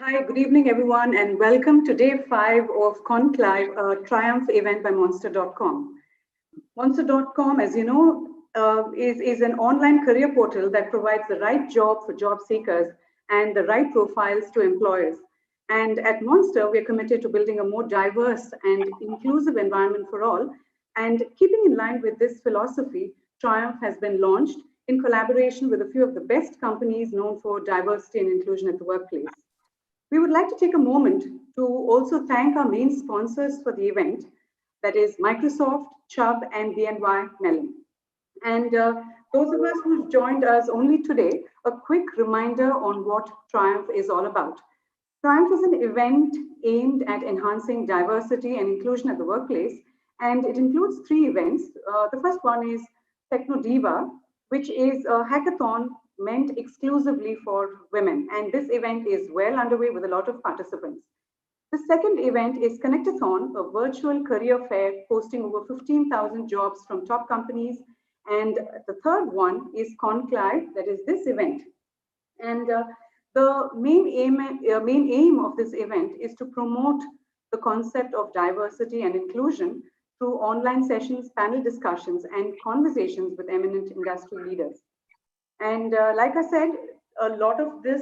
Hi, good evening, everyone, and welcome to day 5 of Conc-live, a Triumph event by Monster.com. Monster.com, as you know, is an online career portal that provides the right job for job seekers and the right profiles to employers. And at Monster, we're committed to building a more diverse and inclusive environment for all. And keeping in line with this philosophy, Triumph has been launched in collaboration with a few of the best companies known for diversity and inclusion at the workplace. We would like to take a moment to also thank our main sponsors for the event, that is Microsoft, Chubb, and BNY Mellon. And those of us who've joined us only today, a quick reminder on what Triumph is all about. Triumph is an event aimed at enhancing diversity and inclusion at the workplace, and it includes 3 events. The first one is Techno Diva, which is a hackathon meant exclusively for women. And this event is well underway with a lot of participants. The second event is Connectathon, a virtual career fair hosting over 15,000 jobs from top companies. And the third one is Conc-live, that is this event. And the main aim of this event is to promote the concept of diversity and inclusion through online sessions, panel discussions, and conversations with eminent industry leaders. And like I said, a lot of this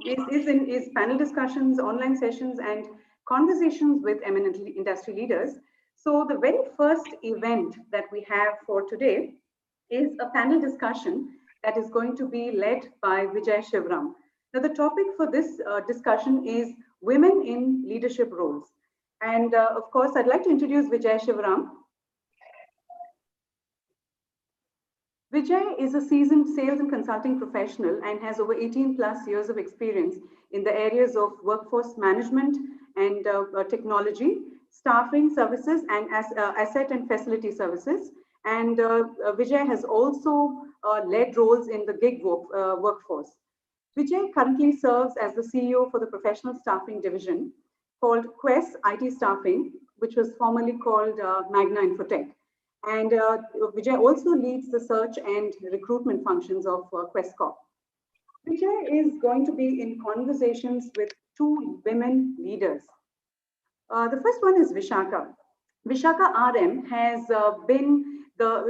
is panel discussions, online sessions, and conversations with eminent industry leaders. So the very first event that we have for today is a panel discussion that is going to be led by Vijay Shivram. Now, the topic for this discussion is women in leadership roles. And of course, I'd like to introduce Vijay Shivram. Vijay is a seasoned sales and consulting professional and has over 18 plus years of experience in the areas of workforce management and technology, staffing services, and asset and facility services. And Vijay has also led roles in the gig workforce. Vijay currently serves as the CEO for the professional staffing division called Quest IT Staffing, which was formerly called Magna Infotech. And Vijay also leads the search and recruitment functions of Quest Corp. Vijay is going to be in conversations with 2 women leaders. The first one is Vishaka. Vishaka RM has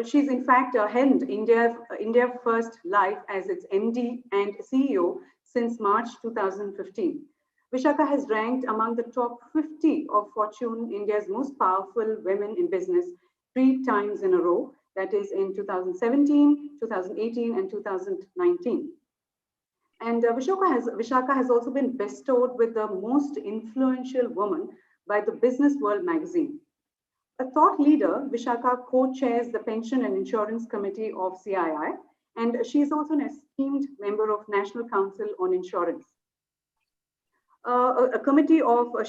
she's in fact held India First Life as its MD and CEO since March 2015. Vishaka has ranked among the top 50 of Fortune India's most powerful women in business 3 times in a row, that is in 2017, 2018, and 2019. And Vishaka has also been bestowed with the most influential woman by the Business World magazine. A thought leader, Vishaka co-chairs the Pension and Insurance Committee of CII, and she is also an esteemed member of National Council on Insurance.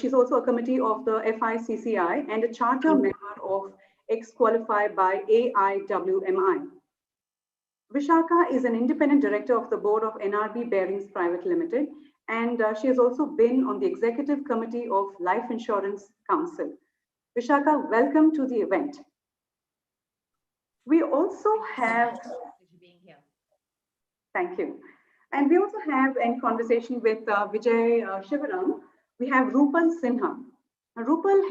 She's also a committee of the FICCI and a charter member of Ex-Qualify by AIWMI. Vishaka is an independent director of the board of NRB Bearings Private Limited, and she has also been on the executive committee of Life Insurance Council. Vishaka, welcome to the event. We also have, thank you. And we also have in conversation with Vijay Shivaram, we have Rupal Sinha. Rupal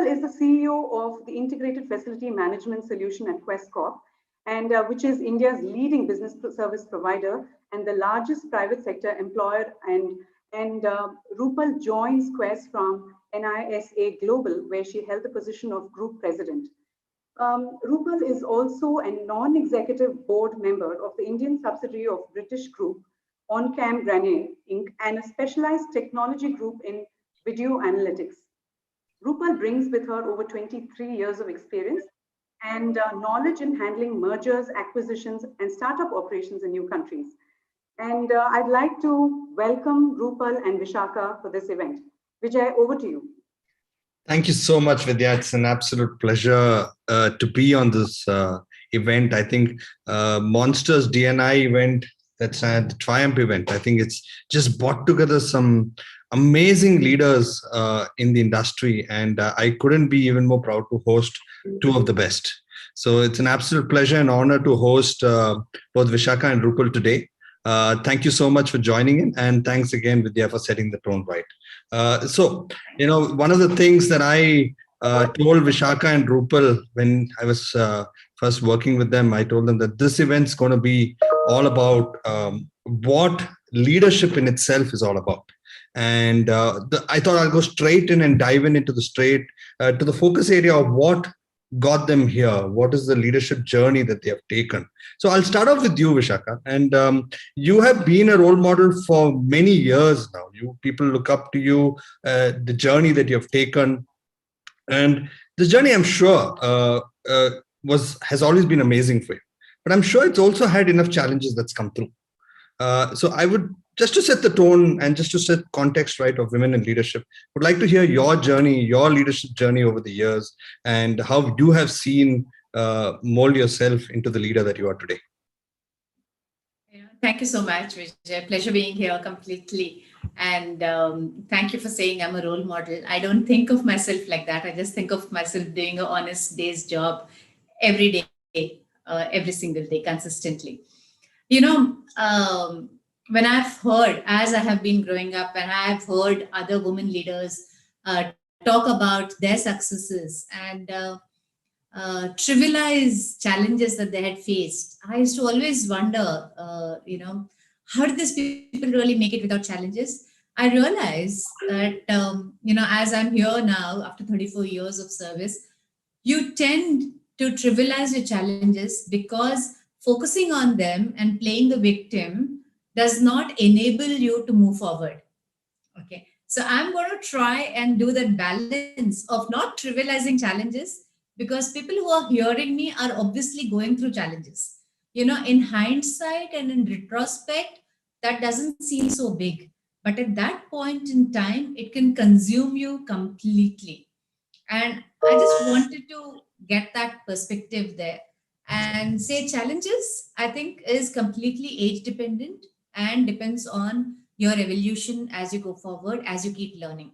is the CEO of the Integrated Facility Management Solution at Quest Corp, and which is India's leading business service provider and the largest private sector employer. And Rupal joins Quest from NISA Global, where she held the position of group president. Rupal is also a non-executive board member of the Indian subsidiary of British group, OnCam Granite Inc., and a specialized technology group in video analytics. Rupal brings with her over 23 years of experience and knowledge in handling mergers, acquisitions, and startup operations in new countries. And I'd like to welcome Rupal and Vishaka for this event. Vijay, over to you. Thank you so much, Vidya. It's an absolute pleasure to be on this event. I think Monsters DNI event, that's the T.R.I.U.M.P.H event. I think it's just brought together some amazing leaders in the industry, and I couldn't be even more proud to host two of the best. So it's an absolute pleasure and honor to host both Vishaka and Rupal today. Thank you so much for joining in, and thanks again, Vidya, for setting the tone right. So, one of the things that I told Vishaka and Rupal when I was first working with them, I told them that this event's going to be all about what leadership in itself is all about. And I thought I'll go straight in and dive into the focus area of what got them here. What is the leadership journey that they have taken? So I'll start off with you, Vishaka. And you have been a role model for many years now. People look up to you, the journey that you have taken. And the journey, I'm sure, has always been amazing for you. But I'm sure it's also had enough challenges that's come through. So I would, just to set the tone and just to set context right of women in leadership, would like to hear your journey, your leadership journey over the years, and how you have seen mold yourself into the leader that you are today. Thank you so much, Vijay. Pleasure being here completely. And thank you for saying I'm a role model. I don't think of myself like that. I just think of myself doing an honest day's job every day, every single day, consistently. When I've heard, as I have been growing up, and I've heard other women leaders talk about their successes and trivialize challenges that they had faced, I used to always wonder, how did these people really make it without challenges? I realized that, as I'm here now, after 34 years of service, you tend to trivialize your challenges because focusing on them and playing the victim does not enable you to move forward. Okay. So I'm going to try and do that balance of not trivializing challenges, because people who are hearing me are obviously going through challenges. In hindsight and in retrospect, that doesn't seem so big. But at that point in time, it can consume you completely. And I just wanted to get that perspective there and say challenges, I think, is completely age dependent and depends on your evolution as you go forward, as you keep learning.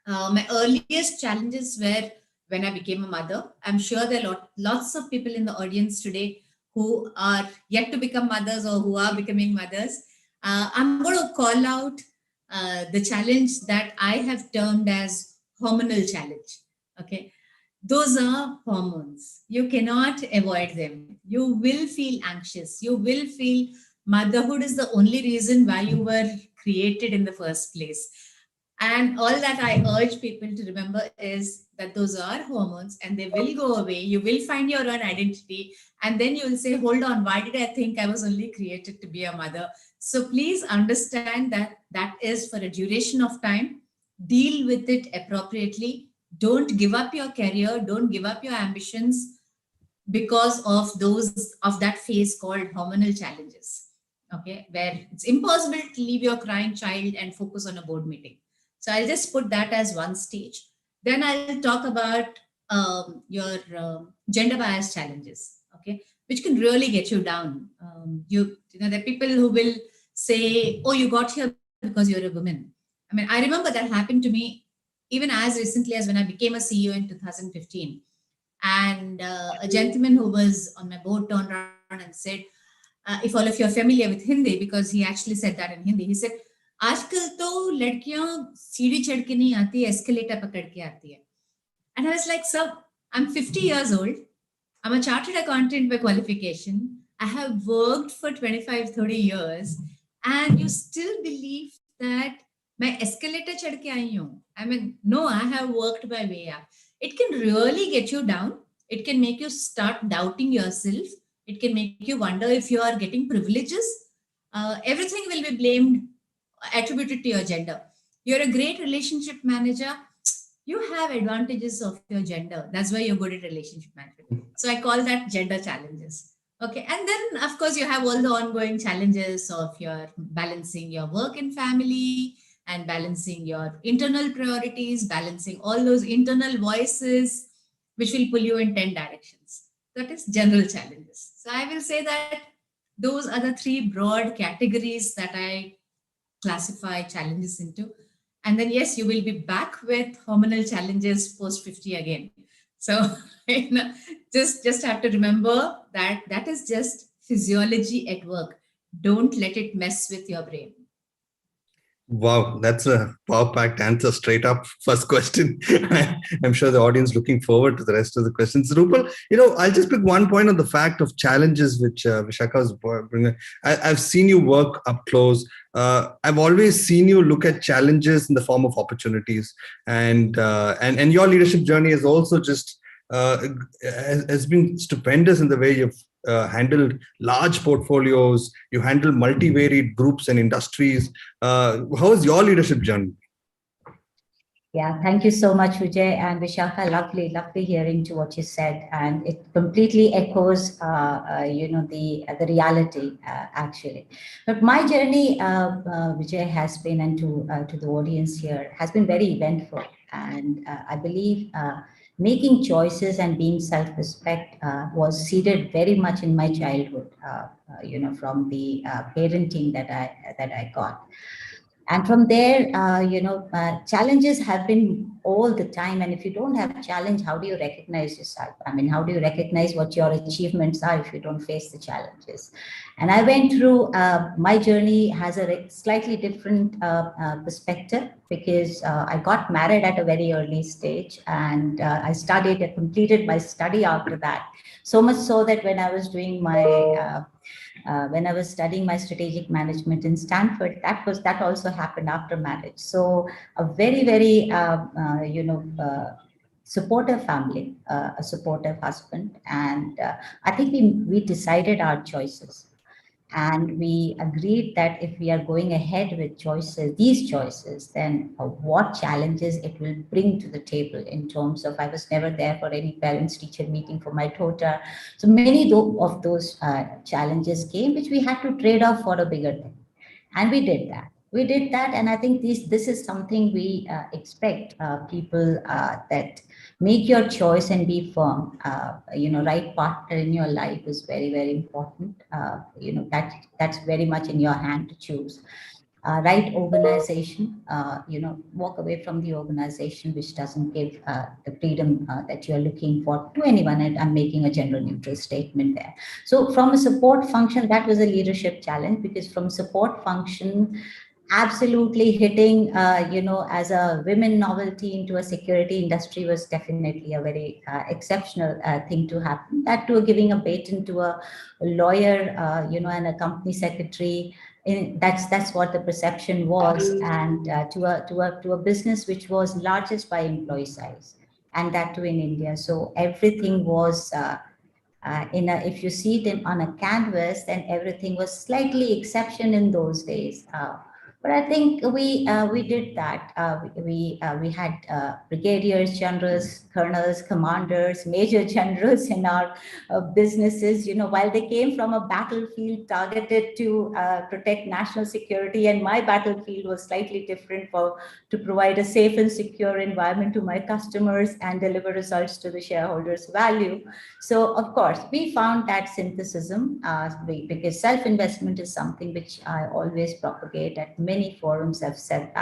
My earliest challenges were when I became a mother. I'm sure there are lots of people in the audience today who are yet to become mothers or who are becoming mothers. I'm going to call out the challenge that I have termed as hormonal challenge. Okay. Those are hormones. You cannot avoid them. You will feel anxious. You will feel Motherhood is the only reason why you were created in the first place. And all that I urge people to remember is that those are hormones and they will go away. You will find your own identity. And then you will say, hold on, why did I think I was only created to be a mother? So please understand that that is for a duration of time. Deal with it appropriately. Don't give up your career. Don't give up your ambitions because of that phase called hormonal challenges. Okay, where it's impossible to leave your crying child and focus on a board meeting. So I'll just put that as one stage. Then I'll talk about your gender bias challenges. Okay, which can really get you down. You know, there are people who will say, "Oh, you got here because you're a woman." I mean, I remember that happened to me even as recently as when I became a CEO in 2015. And a gentleman who was on my board turned around and said, if all of you are familiar with Hindi, because he actually said that in Hindi, he said, आजकल तो लड़कियां सीढ़ी चढ़ के नहीं आती, escalator पकड़ के आती है. And I was like, sir, I'm 50 years old. I'm a chartered accountant by qualification. I have worked for 25, 30 years. And you still believe that मैं escalator चढ़ के आई हूँ. I mean, no, I have worked my way up. It can really get you down. It can make you start doubting yourself. It can make you wonder if you are getting privileges. Everything will be blamed, attributed to your gender. You're a great relationship manager. You have advantages of your gender. That's why you're good at relationship management. So I call that gender challenges. Okay. And then, of course, you have all the ongoing challenges of your balancing your work and family and balancing your internal priorities, balancing all those internal voices, which will pull you in 10 directions. That is general challenges. So I will say that those are the three broad categories that I classify challenges into. And then, yes, you will be back with hormonal challenges post 50 again. So, you know, just have to remember that that is just physiology at work. Don't let it mess with your brain. Wow, that's a power-packed answer straight up. First question. I'm sure the audience looking forward to the rest of the questions. Rupal, you know, I'll just pick one point on the fact of challenges which Vishakha was bringing. I've seen you work up close. I've always seen you look at challenges in the form of opportunities, and your leadership journey is also just has been stupendous in the way you've handled large portfolios, you handle multivariate groups and industries. How is your leadership journey? Yeah, thank you so much, Vijay and Vishakha. Lovely hearing to what you said, and it completely echoes, you know, the reality actually. But my journey, Vijay, has been, and to the audience here, has been very eventful, and I believe making choices and being self-respect was seeded very much in my childhood. You know, from the parenting that I got. And from there, you know, challenges have been all the time. And if you don't have a challenge, how do you recognize yourself? I mean, how do you recognize what your achievements are if you don't face the challenges? And I went through, my journey has a slightly different perspective, because I got married at a very early stage, and I completed my study after that. So much so that when I was doing my when I was studying my strategic management in Stanford, that also happened after marriage. So a very you know, supportive family, a supportive husband, and I think we decided our choices. And we agreed that if we are going ahead with these choices, then what challenges it will bring to the table in terms of, I was never there for any parents-teacher meeting for my daughter. So many of those challenges came, which we had to trade off for a bigger thing. And we did that. And I think this is something we expect people that make your choice and be firm. You know, right partner in your life is very important. You know, that's very much in your hand to choose. Right organization, you know, walk away from the organization which doesn't give the freedom that you're looking for to anyone. And I'm making a gender neutral statement there. So from a support function, that was a leadership challenge, because from support function, Absolutely hitting, as a women novelty into a security industry was definitely a very exceptional thing to happen. That too, giving a baton to a lawyer, and a company secretary. That's what the perception was, and to a business which was largest by employee size, and that too in India. So everything was. If you see it on a canvas, then everything was slightly exception in those days. But I think we did that. We had brigadiers, generals, colonels, commanders, major generals in our businesses. While they came from a battlefield targeted to protect national security, and my battlefield was slightly different to provide a safe and secure environment to my customers and deliver results to the shareholders' value. So, of course, we found that synthesis, because self-investment is something which I always propagate at many forums. I've said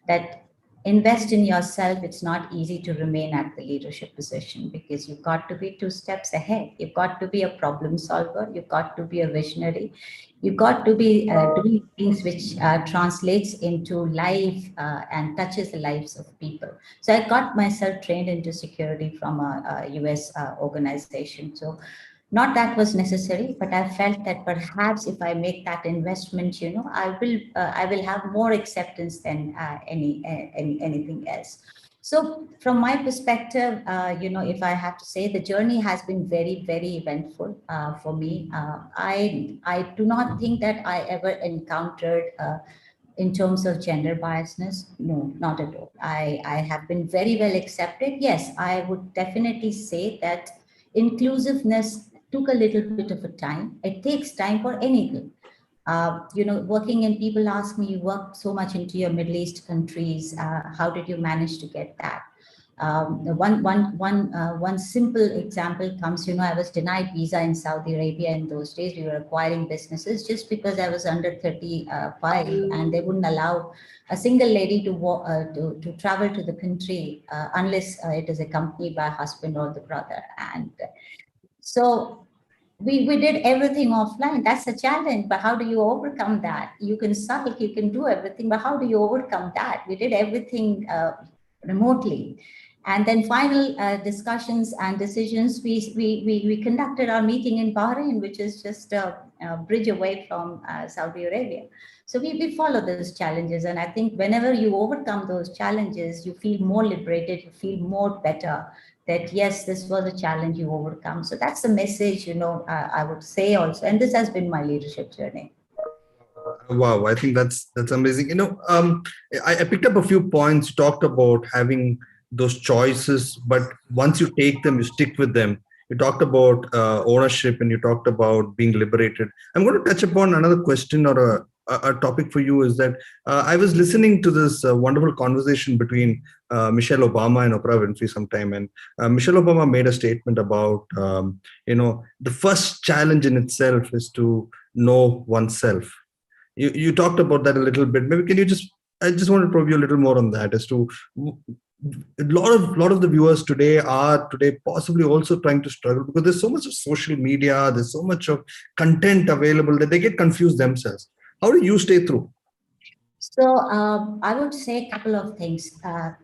that invest in yourself. It's not easy to remain at the leadership position because you've got to be 2 steps ahead. You've got to be a problem solver. You've got to be a visionary. You've got to be doing things which translates into life and touches the lives of people. So I got myself trained into security from a US organization. So not that was necessary, but I felt that perhaps if I make that investment, I will have more acceptance than anything else. So from my perspective, if I have to say, the journey has been very, very eventful for me. I do not think that I ever encountered in terms of gender biasness. No, not at all. I have been very well accepted. Yes, I would definitely say that inclusiveness took a little bit of a time. It takes time for anything. Working in, people ask me, you work so much into your Middle East countries. How did you manage to get that? One simple example comes, I was denied visa in Saudi Arabia in those days. We were acquiring businesses just because I was under 35, and they wouldn't allow a single lady to travel to the country unless it is accompanied by a husband or the brother. And so we did everything offline. That's a challenge, but how do you overcome that? You can sulk, you can do everything, but how do you overcome that? We did everything remotely. And then final discussions and decisions, we conducted our meeting in Bahrain, which is just a bridge away from Saudi Arabia. So we follow those challenges. And I think whenever you overcome those challenges, you feel more liberated, you feel more better, that yes, this was a challenge you overcome. So that's the message, I would say also. And this has been my leadership journey. Wow, I think that's amazing. I picked up a few points. You talked about having those choices, but once you take them, you stick with them. You talked about ownership, and you talked about being liberated. I'm going to touch upon another question or a topic for you. Is that I was listening to this wonderful conversation between Michelle Obama and Oprah Winfrey sometime, and Michelle Obama made a statement about the first challenge in itself is to know oneself. You talked about that a little bit. Maybe can you I just want to probe you a little more on that, as to a lot of the viewers today possibly also trying to struggle because there's so much of social media, there's so much of content available that they get confused themselves. How do you stay through? So I would say a couple of things.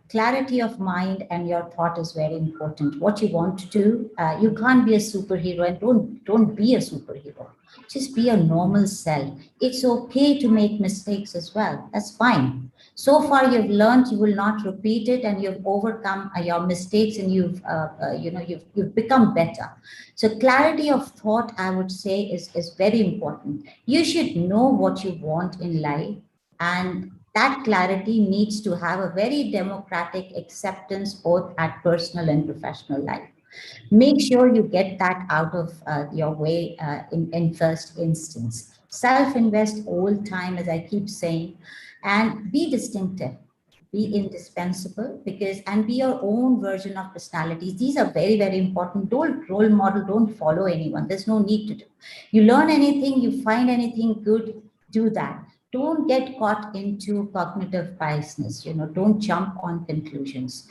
Clarity of mind and your thought is very important. What you want to do, you can't be a superhero, and don't be a superhero. Just be a normal self. It's okay to make mistakes as well. That's fine. So far, you've learned, you will not repeat it, and you've overcome your mistakes, and you've become better. So clarity of thought, I would say, is very important. You should know what you want in life. And that clarity needs to have a very democratic acceptance both at personal and professional life. Make sure you get that out of your way in first instance. Self-invest all time, as I keep saying, and be distinctive, be indispensable, and be your own version of personalities. These are very, very important. Don't role model, don't follow anyone. There's no need to do. You learn anything, you find anything good, do that. Don't get caught into cognitive biasness. Don't jump on conclusions.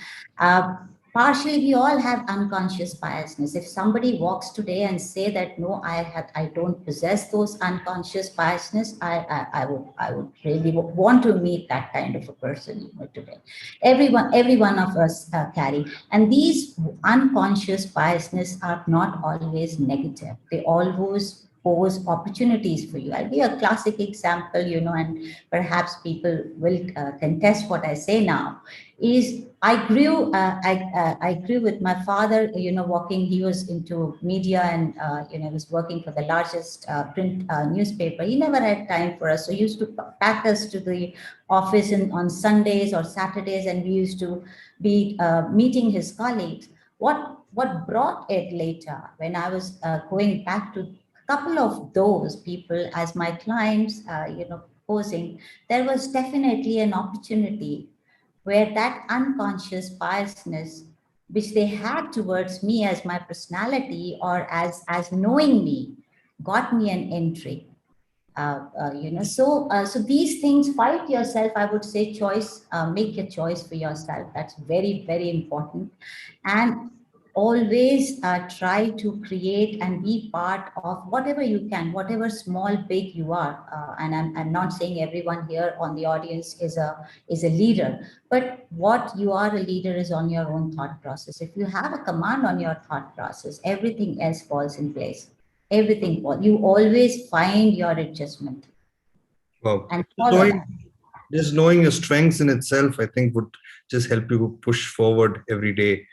partially we all have unconscious biasness. If somebody walks today and say that no, I don't possess those unconscious biasness, I would really want to meet that kind of a person, you know, today. Every one of us carry, and these unconscious biasness are not always negative. They always pose opportunities for you. I'll be a classic example, you know, and perhaps people will contest what I say now. Is I grew with my father, you know, walking. He was into media and you know, was working for the largest print newspaper. He never had time for us, so he used to pack us to the office on Sundays or Saturdays, and we used to be meeting his colleagues. What brought it later, when I was going back to a couple of those people as my clients, you know, posing, there was definitely an opportunity where that unconscious biasness which they had towards me as my personality or as knowing me got me an entry. You know, so these things, fight yourself, I would say. Choice, make a choice for yourself. That's very, very important. And always try to create and be part of whatever you can, whatever small big you are. And I'm not saying everyone here on the audience is a leader, but what you are a leader is on your own thought process. If you have a command on your thought process, everything else falls in place. Everything falls. You always find your adjustment Wow. and follow that. Just knowing your strengths in itself, I think, would just help you push forward every day.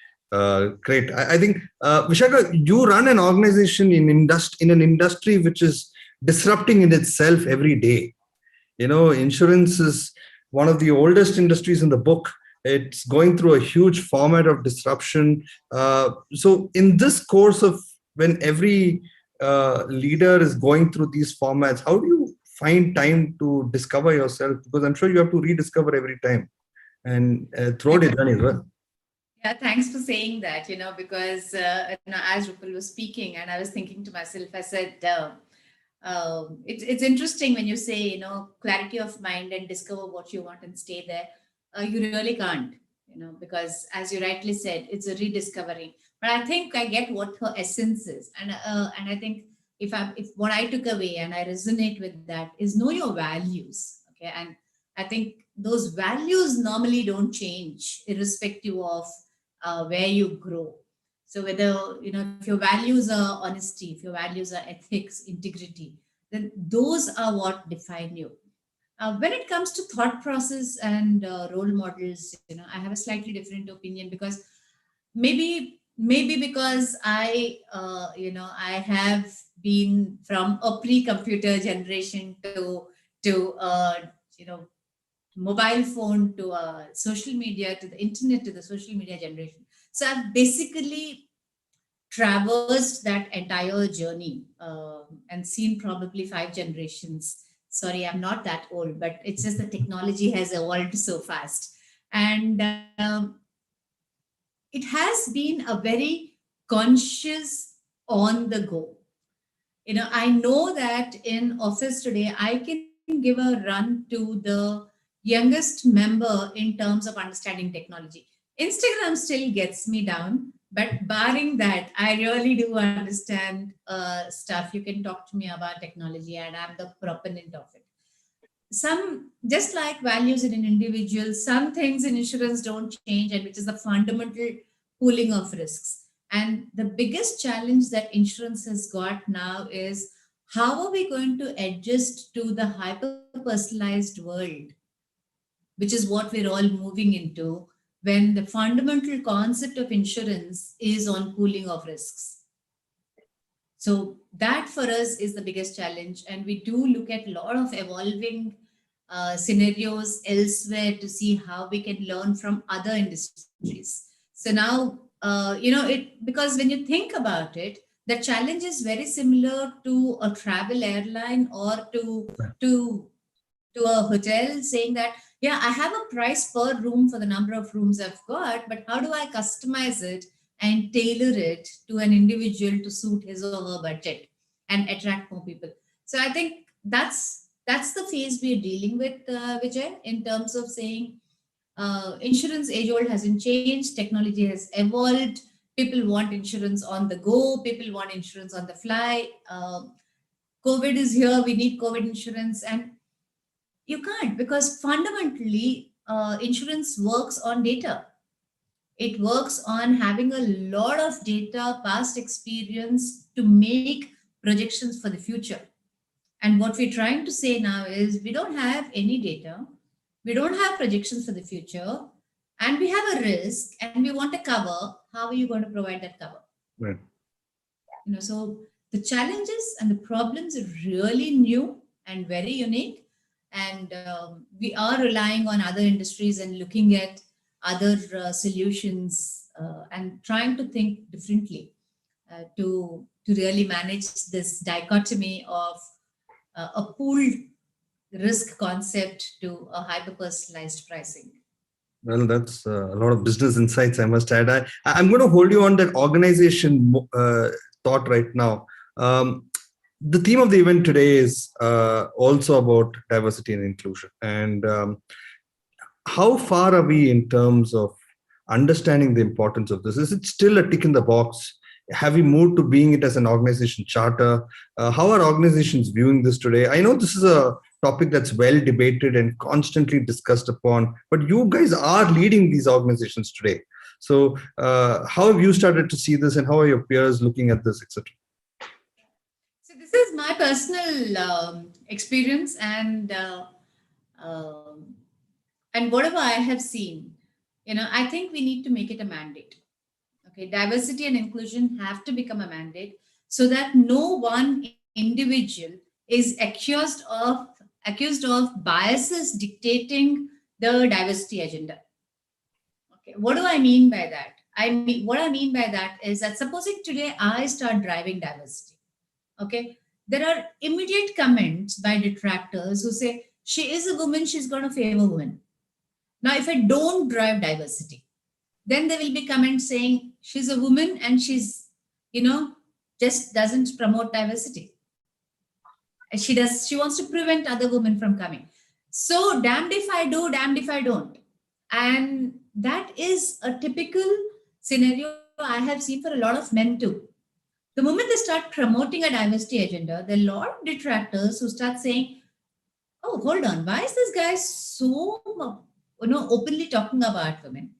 Great. I think, Vishaka, you run an organization in an industry which is disrupting in itself every day. You know, insurance is one of the oldest industries in the book. It's going through a huge format of disruption. So in this course of, when every leader is going through these formats, how do you find time to discover yourself? Because I'm sure you have to rediscover every time and throughout your journey as well. Yeah, thanks for saying that, you know, because you know, as Rupal was speaking, and I was thinking to myself, I said, it's interesting when you say, you know, clarity of mind and discover what you want and stay there. You really can't, you know, because as you rightly said, it's a rediscovering. But I think I get what her essence is, and I think if what I took away and I resonate with that is know your values, okay, and I think those values normally don't change irrespective of where you grow. So whether, you know, if your values are honesty, if your values are ethics, integrity, then those are what define you. When it comes to thought process and role models, you know, I have a slightly different opinion, because maybe because you know, I have been from a pre-computer generation to you know, mobile phone to social media to the internet to the social media generation. So I've basically traversed that entire journey and seen probably 5 generations. Sorry, I'm not that old, but it's just the technology has evolved so fast. And it has been a very conscious on the go. You know, I know that in office today, I can give a run to the youngest member in terms of understanding technology. Instagram still gets me down, but barring that, I really do understand stuff. You can talk to me about technology, and I'm the proponent of it. Some, just like values in an individual, some things in insurance don't change, and which is the fundamental pooling of risks. And the biggest challenge that insurance has got now is, how are we going to adjust to the hyper personalized world, which is what we're all moving into, when the fundamental concept of insurance is on pooling of risks? So that for us is the biggest challenge, and we do look at a lot of evolving scenarios elsewhere to see how we can learn from other industries. So now, you know, it, because when you think about it, the challenge is very similar to a travel airline or to to a hotel, saying that, yeah, I have a price per room for the number of rooms I've got, but how do I customize it and tailor it to an individual to suit his or her budget and attract more people? So I think that's the phase we're dealing with, Vijay, in terms of saying, insurance age-old hasn't changed. Technology has evolved. People want insurance on the go. People want insurance on the fly. COVID is here. We need COVID insurance. And you can't, because fundamentally, insurance works on data. It works on having a lot of data, past experience to make projections for the future. And what we're trying to say now is we don't have any data, we don't have projections for the future, and we have a risk and we want a cover. How are you going to provide that cover? Right. So the challenges and the problems are really new and very unique. And we are relying on other industries and looking at other solutions and trying to think differently to really manage this dichotomy of a pooled risk concept to a hyper-personalized pricing. Well, that's a lot of business insights, I must add. I'm going to hold you on that organization thought right now. The theme of the event today is also about diversity and inclusion. And how far are we in terms of understanding the importance of this? Is it still a tick in the box? Have we moved to being it as an organization charter? How are organizations viewing this today? I know this is a topic that's well debated and constantly discussed upon, but you guys are leading these organizations today. So how have you started to see this, and how are your peers looking at this, etc.? So this is my personal experience and whatever I have seen, I think we need to make it a mandate. Okay, diversity and inclusion have to become a mandate so that no one individual is accused of biases dictating the diversity agenda. Okay, what do I mean by that? What I mean by that is that supposing today I start driving diversity, okay, there are immediate comments by detractors who say she is a woman, she's going to favor women. Now, if I don't drive diversity, then there will be comments saying she's a woman and she's, just doesn't promote diversity. She wants to prevent other women from coming. So damned if I do, damned if I don't. And that is a typical scenario I have seen for a lot of men too. The moment they start promoting a diversity agenda, there are a lot of detractors who start saying, oh, hold on, why is this guy so, openly talking about women?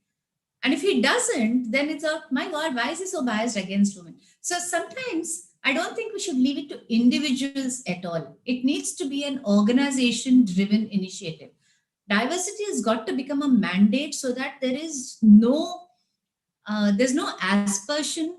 And if he doesn't, then it's my God, why is he so biased against women? So sometimes I don't think we should leave it to individuals at all. It needs to be an organization-driven initiative. Diversity has got to become a mandate so that there is there's no aspersion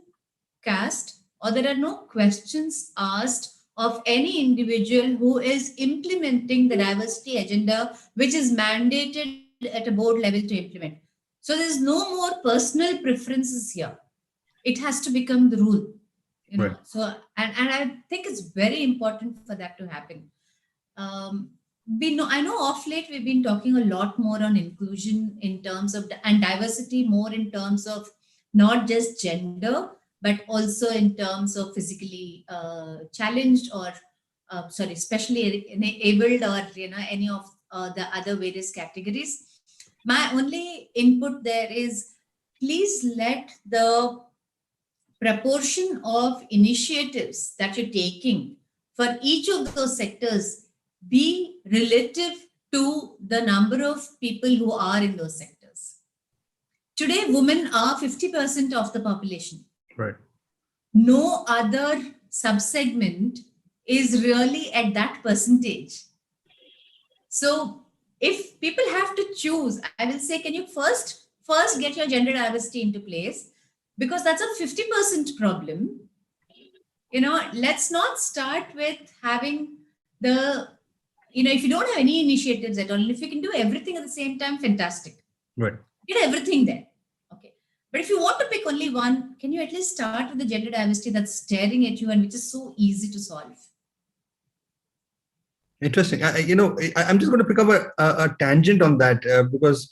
cast, or there are no questions asked of any individual who is implementing the diversity agenda, which is mandated at a board level to implement. So there's no more personal preferences here. It has to become the rule. Right. So, and I think it's very important for that to happen. I know of late we've been talking a lot more on inclusion in terms of, and diversity more in terms of not just gender, but also in terms of physically challenged or, especially enabled or, any of the other various categories. My only input there is, please let the proportion of initiatives that you're taking for each of those sectors be relative to the number of people who are in those sectors. Today, women are 50% of the population. Right. No other subsegment is really at that percentage. So if people have to choose, I will say, can you first get your gender diversity into place? Because that's a 50% problem. Let's not start with having if you don't have any initiatives at all, and if you can do everything at the same time, fantastic. Right. Get everything there. Okay. But if you want to pick only one, can you at least start with the gender diversity that's staring at you and which is so easy to solve? Interesting. I'm just going to pick up a tangent on that because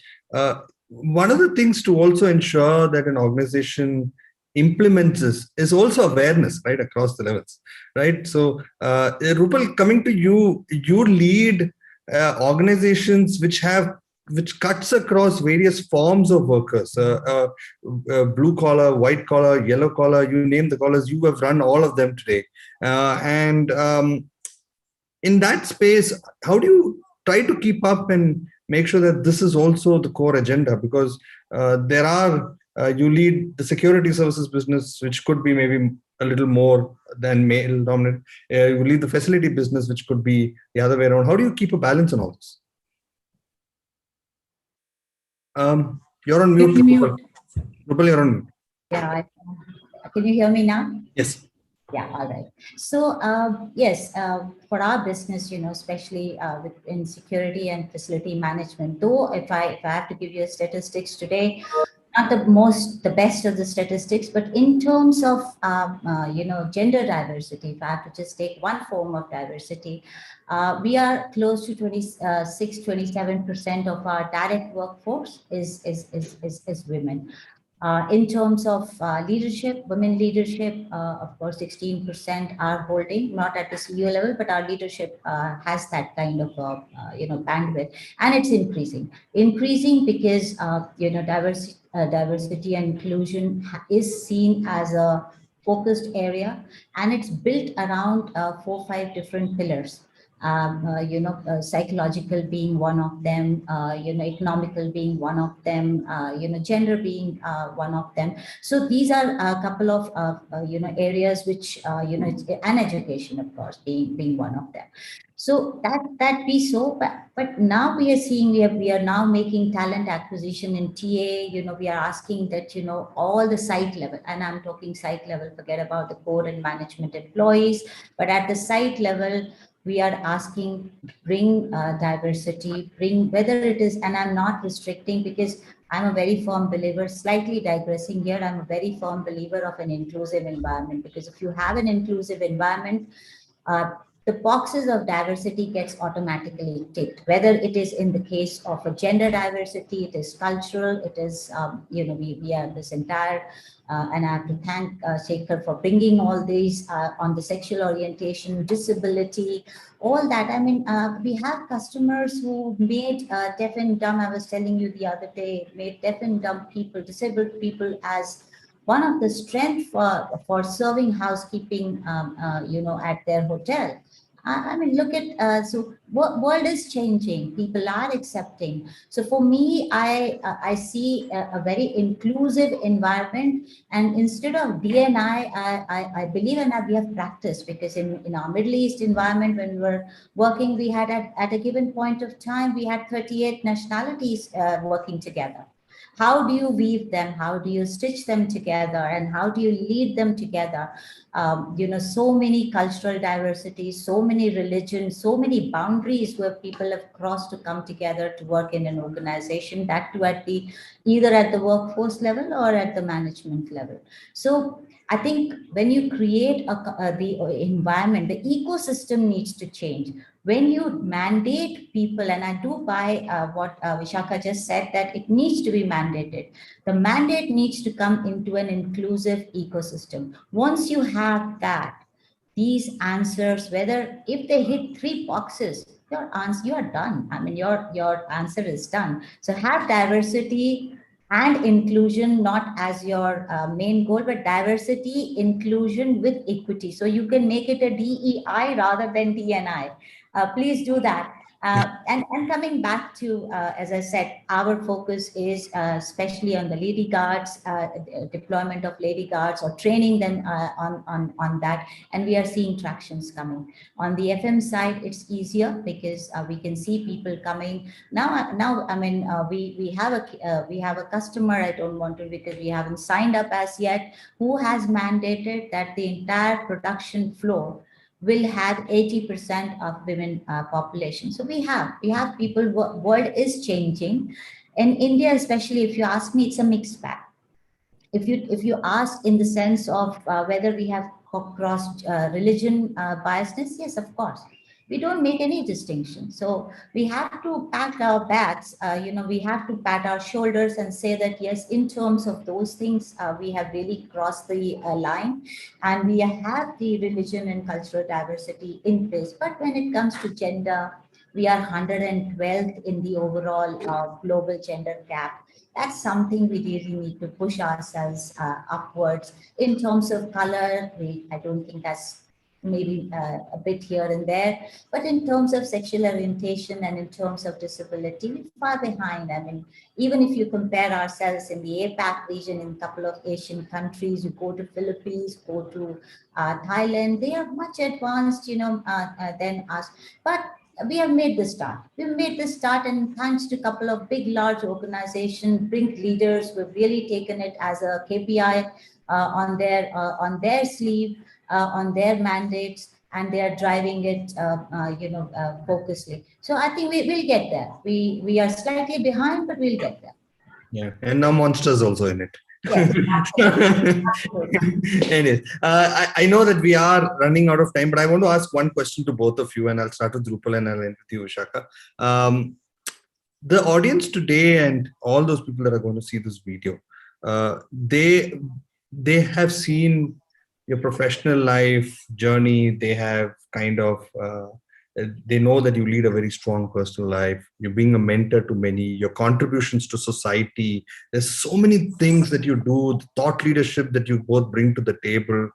one of the things to also ensure that an organization implements this is also awareness, right, across the levels, right? So, Rupal, coming to you, you lead organizations which have which cuts across various forms of workers, blue collar, white collar, yellow collar, you name the collars, you have run all of them today. And in that space, how do you try to keep up and make sure that this is also the core agenda? Because there are, you lead the security services business, which could be maybe a little more than male dominant. You lead the facility business, which could be the other way around. How do you keep a balance on all this? You're on mute. Rupal, you're on mute. Yeah, can you hear me now? Yes. Yeah, all right. So yes, for our business, especially in security and facility management, though if I have to give you statistics today, not the best of the statistics, but in terms of gender diversity, if I have to just take one form of diversity, we are close to 27% of our direct workforce is women. In terms of leadership, women leadership, of course, 16% are holding, not at the CEO level, but our leadership has that kind of bandwidth, and it's increasing because diversity and inclusion is seen as a focused area, and it's built around 4-5 different pillars. Psychological being one of them, economical being one of them, gender being one of them. So these are a couple of, areas which, and education, of course, being one of them. So that be so, but now we are seeing, we are now making talent acquisition in TA, we are asking that, all the site level, and I'm talking site level, forget about the core and management employees, but at the site level, we are asking, bring diversity, bring, whether it is, and I'm not restricting, because I'm a very firm believer, slightly digressing here, I'm a very firm believer of an inclusive environment, because if you have an inclusive environment, the boxes of diversity gets automatically ticked, whether it is in the case of a gender diversity, it is cultural, it is, we have this entire, and I have to thank Shekhar for bringing all these on the sexual orientation, disability, all that. I mean, we have customers who made deaf and dumb, I was telling you the other day, made deaf and dumb people, disabled people as one of the strength for serving housekeeping, at their hotel. I mean, look at, so world is changing, people are accepting. So for me, I see a very inclusive environment, and instead of DNI, I believe, and we have practiced, because in our Middle East environment, when we were working, we had at a given point of time, we had 38 nationalities working together. How do you weave them? How do you stitch them together? And how do you lead them together? So many cultural diversities, so many religions, so many boundaries where people have crossed to come together to work in an organization, that too at the, either at the workforce level or at the management level. So I think when you create the environment, the ecosystem needs to change. When you mandate people, and I do buy what Vishakha just said, that it needs to be mandated. The mandate needs to come into an inclusive ecosystem. Once you have that, these answers, whether if they hit 3 boxes, your answer, you are done. I mean, your answer is done. So have diversity and inclusion not as your main goal, but diversity, inclusion with equity. So you can make it a DEI rather than DNI. Please do that. And coming back to, as I said, our focus is especially on the lady guards, deployment of lady guards, or training them on that. And we are seeing tractions coming. On the FM side, it's easier because we can see people coming. Now, I mean, we have a customer, I don't want to, because we haven't signed up as yet, who has mandated that the entire production floor will have 80% of women population. So we have people, world is changing. In India, especially, if you ask me, it's a mixed bag. If you ask in the sense of whether we have cross religion biasness, yes, of course. We don't make any distinction. So we have to pat our backs, we have to pat our shoulders and say that, yes, in terms of those things, we have really crossed the line, and we have the religion and cultural diversity in place. But when it comes to gender, We are 112th in the overall global gender gap. That's something we really need to push ourselves upwards. In terms of color, I don't think that's maybe a bit here and there, but in terms of sexual orientation and in terms of disability, we're far behind. I mean, even if you compare ourselves in the APAC region, in a couple of Asian countries, you go to Philippines, go to Thailand, they are much advanced, than us. But we have made the start. We've made the start, and thanks to a couple of big, large organizations, big leaders who have really taken it as a KPI on their sleeve, on their mandates, and they are driving it, focusedly. So I think we'll get there. We are slightly behind, but we'll get there. Yeah, and now Monsters also in it. Yes. Anyways, I know that we are running out of time, but I want to ask one question to both of you, and I'll start with Drupal and I'll end with you, Vishaka. The audience today and all those people that are going to see this video, they have seen your professional life journey. They have kind of they know that you lead a very strong personal life. You're being a mentor to many. Your contributions to society. There's so many things that you do. The thought leadership that you both bring to the table.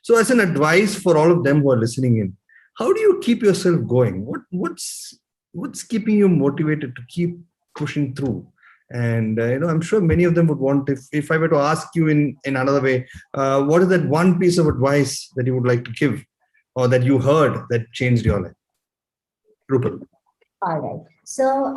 So, as an advice for all of them who are listening in, how do you keep yourself going? What's keeping you motivated to keep pushing through? And I'm sure many of them would want, if I were to ask you in another way, what is that one piece of advice that you would like to give, or that you heard that changed your life? Rupal. All right. So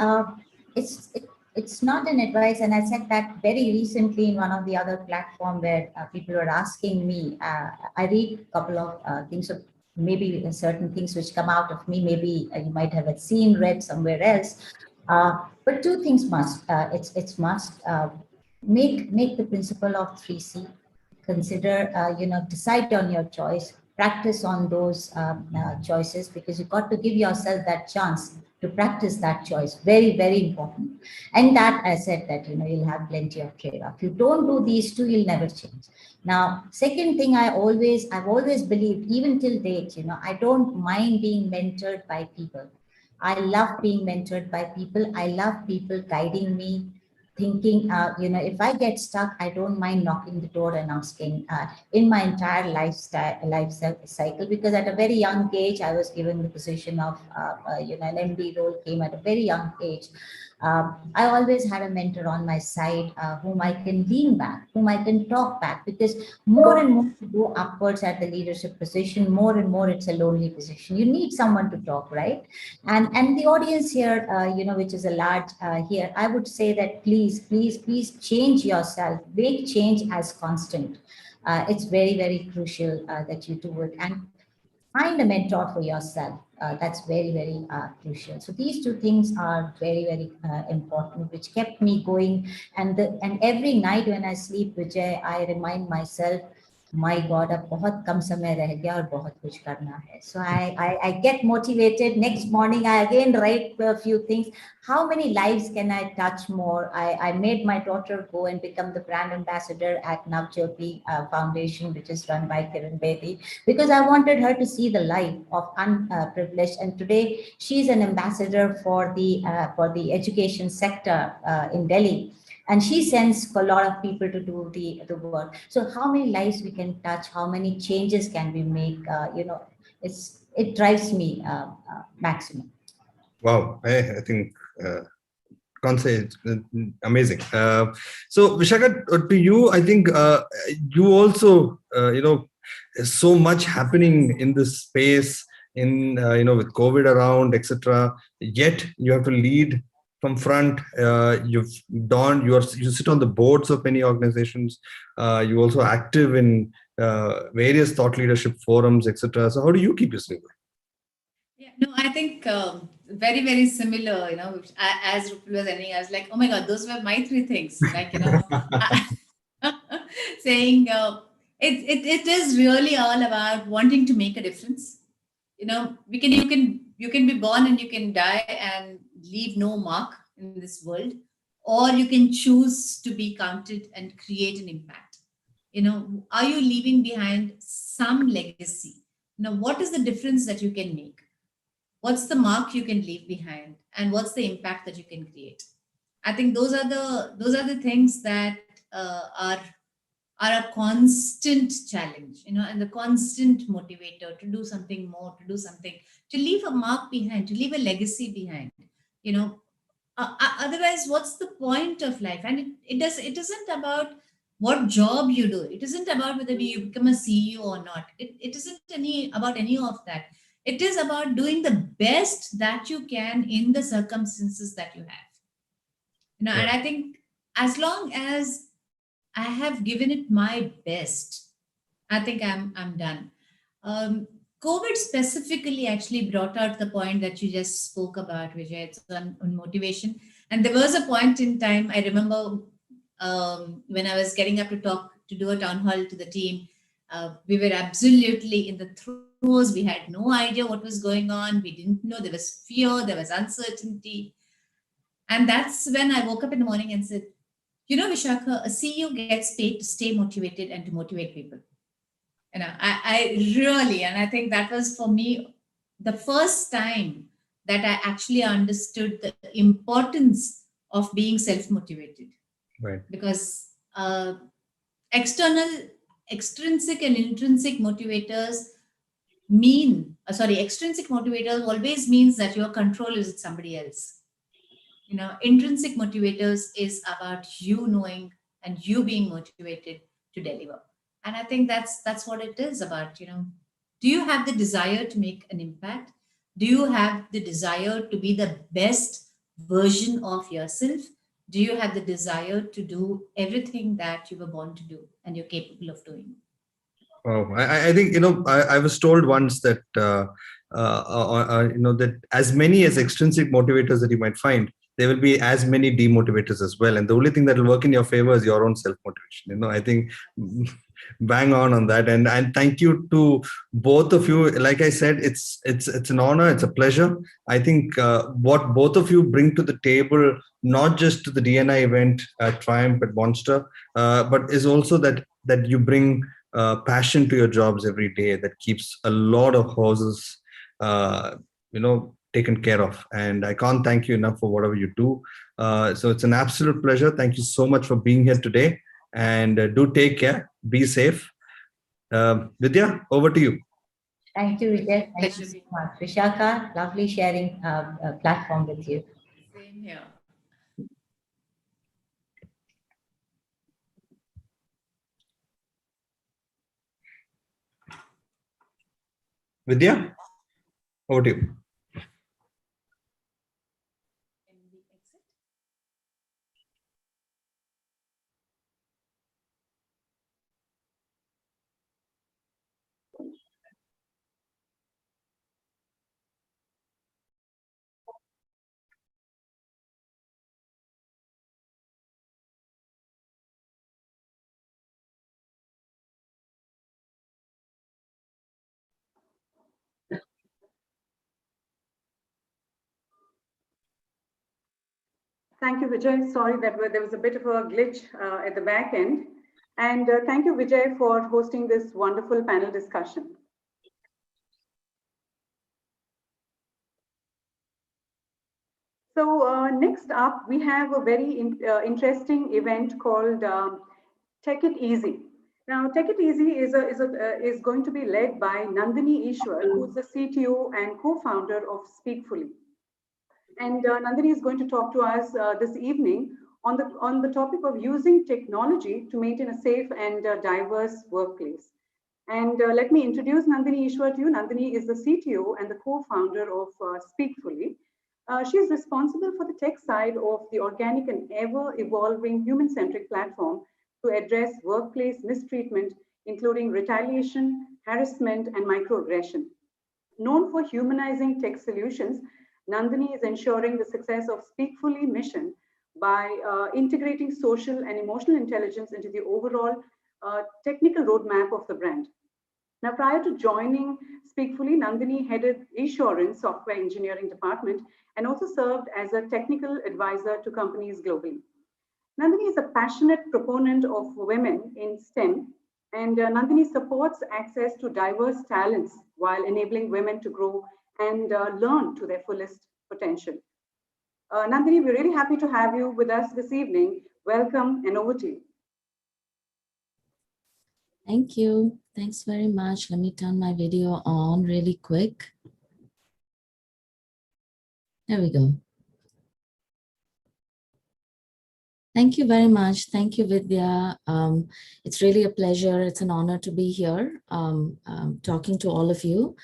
it's not an advice, and I said that very recently in one of the other platform where people were asking me. I read a couple of things of maybe certain things which come out of me. Maybe you might have read somewhere else. But two things must. It's must make the principle of 3C. Consider, decide on your choice. Practice on those choices, because you've got to give yourself that chance to practice that choice. Very, very important. And that I said that, you'll have plenty of trade-off. If you don't do these two, you'll never change. Now, second thing, I've always believed, even till date, I don't mind being mentored by people. I love being mentored by people. I love people guiding me, thinking, if I get stuck, I don't mind knocking the door and asking in my entire life cycle, because at a very young age, I was given the position of, an MD role came at a very young age. I always had a mentor on my side whom I can lean back, whom I can talk back, because more and more to go upwards at the leadership position, more and more it's a lonely position. You need someone to talk, right? And the audience here, which is a large here, I would say that please change yourself. Make change as constant. It's very, very crucial that you do it. And find a mentor for yourself. That's very, very crucial. So these two things are very, very important, which kept me going. And every night when I sleep, Vijay, I remind myself, my God, अब बहुत कम समय रह गया और बहुत कुछ करना है. So I get motivated. Next morning, I again write a few things. How many lives can I touch more? I made my daughter go and become the brand ambassador at T.R.I.U.M.P.H Foundation, which is run by Kiran Bedi, because I wanted her to see the life of unprivileged. And today, she's an ambassador for the education sector in Delhi. And she sends a lot of people to do the work. So how many lives we can touch, how many changes can we make, it drives me maximum. Wow, I think concept amazing. So Vishaka, to you, I think you also, so much happening in this space, in with COVID around, etc. Yet you have to lead from front. You sit on the boards of many organizations. You also active in various thought leadership forums, etc. So how do you keep yourself going? Yeah, no, I think very, very similar, as Rupal was ending, I was like, oh my God, those were my three things. Like, saying it is really all about wanting to make a difference. You can be born and you can die and leave no mark in this world, or you can choose to be counted and create an impact. Are you leaving behind some legacy? What is the difference that you can make? what's the mark you can leave behind, and what's the impact that you can create. I think those are the things that are a constant challenge, and the constant motivator to do something more, to do something, to leave a mark behind, to leave a legacy behind. You know, Otherwise, what's the point of life? And it isn't about what job you do. It isn't about whether you become a CEO or not. It isn't about any of that. It is about doing the best that you can in the circumstances that you have. And I think as long as I have given it my best, I think I'm done. COVID specifically actually brought out the point that you just spoke about, Vijay. It's on motivation. And there was a point in time, I remember, when I was getting up to do a town hall to the team. We were absolutely in the throes. We had no idea what was going on. We didn't know. There was fear, there was uncertainty. And that's when I woke up in the morning and said, Vishakha, a CEO gets paid to stay motivated and to motivate people. I really, and I think that was for me the first time that I actually understood the importance of being self-motivated. Right. Because extrinsic and intrinsic motivators extrinsic motivators always means that your control is with somebody else. Intrinsic motivators is about you knowing and you being motivated to deliver. And I think that's what it is about. Do you have the desire to make an impact? Do you have the desire to be the best version of yourself? Do you have the desire to do everything that you were born to do and you're capable of doing? Oh, I think, I was told once that, that as many as extrinsic motivators that you might find, there will be as many demotivators as well. And the only thing that will work in your favor is your own self-motivation. I think bang on that. And thank you to both of you. Like I said, it's an honor. It's a pleasure. I think what both of you bring to the table, not just to the DNI event at Triumph at Monster, but is also that you bring passion to your jobs every day that keeps a lot of houses, taken care of. And I can't thank you enough for whatever you do. So it's an absolute pleasure. Thank you so much for being here today. And do take care. Be safe. Vidya, over to you. Thank you, Vijay. Thank you so much. Vishakha, lovely sharing a platform with you. Same here. Vidya, over to you. Thank you, Vijay. Sorry that there was a bit of a glitch at the back end. And thank you, Vijay, for hosting this wonderful panel discussion. So next up, we have a very interesting event called Take It Easy. Now, Take It Easy is going to be led by Nandini Ishwar, who's the CTO and co-founder of Speakfully. And Nandini is going to talk to us this evening on the topic of using technology to maintain a safe and diverse workplace. And let me introduce Nandini Ishwar to you. Nandini is the CTO and the co-founder of Speakfully. She is responsible for the tech side of the organic and ever-evolving human-centric platform to address workplace mistreatment, including retaliation, harassment, and microaggression. Known for humanizing tech solutions, Nandini is ensuring the success of Speakfully mission by integrating social and emotional intelligence into the overall technical roadmap of the brand. Now, prior to joining Speakfully, Nandini headed Assurance Software Engineering Department and also served as a technical advisor to companies globally. Nandini is a passionate proponent of women in STEM, and Nandini supports access to diverse talents while enabling women to grow and learn to their fullest potential. Nandini, we're really happy to have you with us this evening. Welcome and over to you. Thank you. Thanks very much. Let me turn my video on really quick. There we go. Thank you very much. Thank you, Vidya. It's really a pleasure. It's an honor to be here talking to all of you.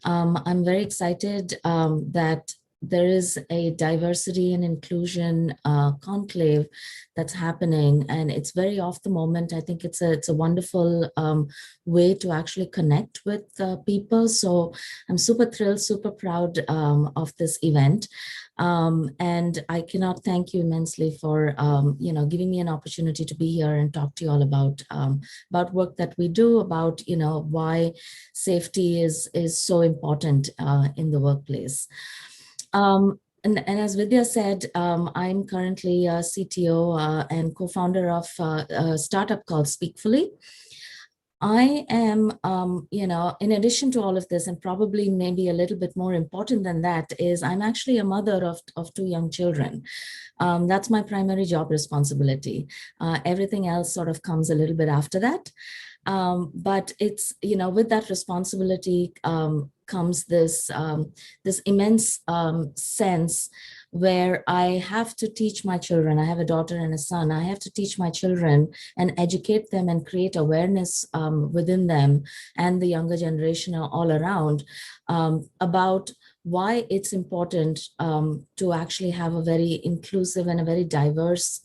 I'm very excited that there is a diversity and inclusion conclave that's happening, and it's very off the moment. I think it's a wonderful way to actually connect with people. So I'm super thrilled, super proud of this event. And I cannot thank you immensely for giving me an opportunity to be here and talk to you all about work that we do, about why safety is so important in the workplace. And as Vidya said, I'm currently a CTO and co-founder of a startup called Speakfully. I am, in addition to all of this, and probably maybe a little bit more important than that, is I'm actually a mother of two young children. That's my primary job responsibility. Everything else sort of comes a little bit after that. But it's, with that responsibility comes this, this immense sense where I have to teach my children. I have a daughter and a son. I have to teach my children and educate them and create awareness within them and the younger generation all around about why it's important to actually have a very inclusive and a very diverse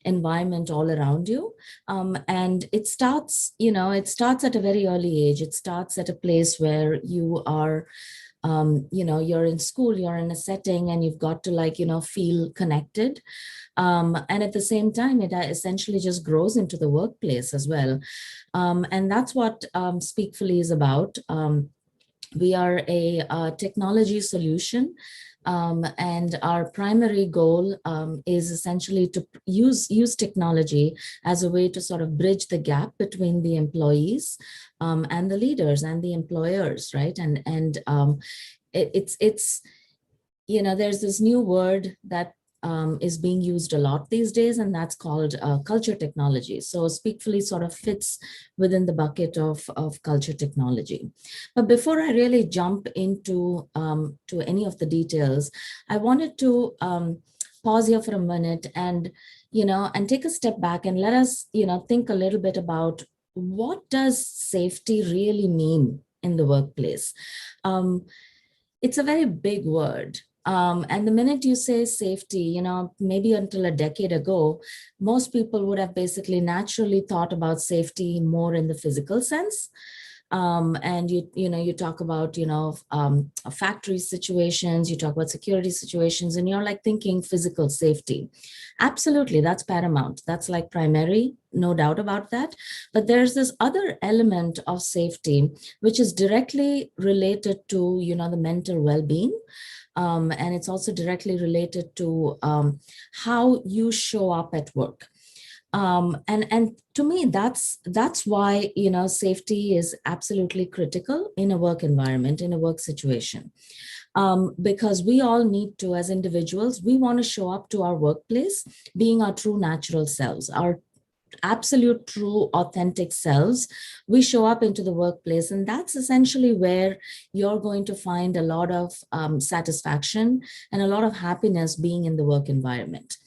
environment all around you. And it starts, at a very early age. It starts at a place where you are you're in school, you're in a setting, and you've got to feel connected. And at the same time, it essentially just grows into the workplace as well. And that's what Speakfully is about. We are a technology solution. And our primary goal is essentially to use technology as a way to sort of bridge the gap between the employees and the leaders and the employers, right? And it's there's this new word that is being used a lot these days, and that's called culture technology. So Speakfully sort of fits within the bucket of culture technology. But before I really jump into to any of the details, I wanted to pause here for a minute and take a step back and let us think a little bit about what does safety really mean in the workplace. It's a very big word. And the minute you say safety, maybe until a decade ago, most people would have basically naturally thought about safety more in the physical sense. And you talk about factory situations, you talk about security situations, and you're like thinking physical safety. Absolutely, that's paramount. That's like primary, no doubt about that. But there's this other element of safety which is directly related to the mental well-being. And it's also directly related to how you show up at work. And to me, that's why safety is absolutely critical in a work environment, in a work situation. Because we all need to, as individuals, we want to show up to our workplace being our true natural selves, our absolute, true, authentic selves. We show up into the workplace, and that's essentially where you're going to find a lot of satisfaction and a lot of happiness being in the work environment.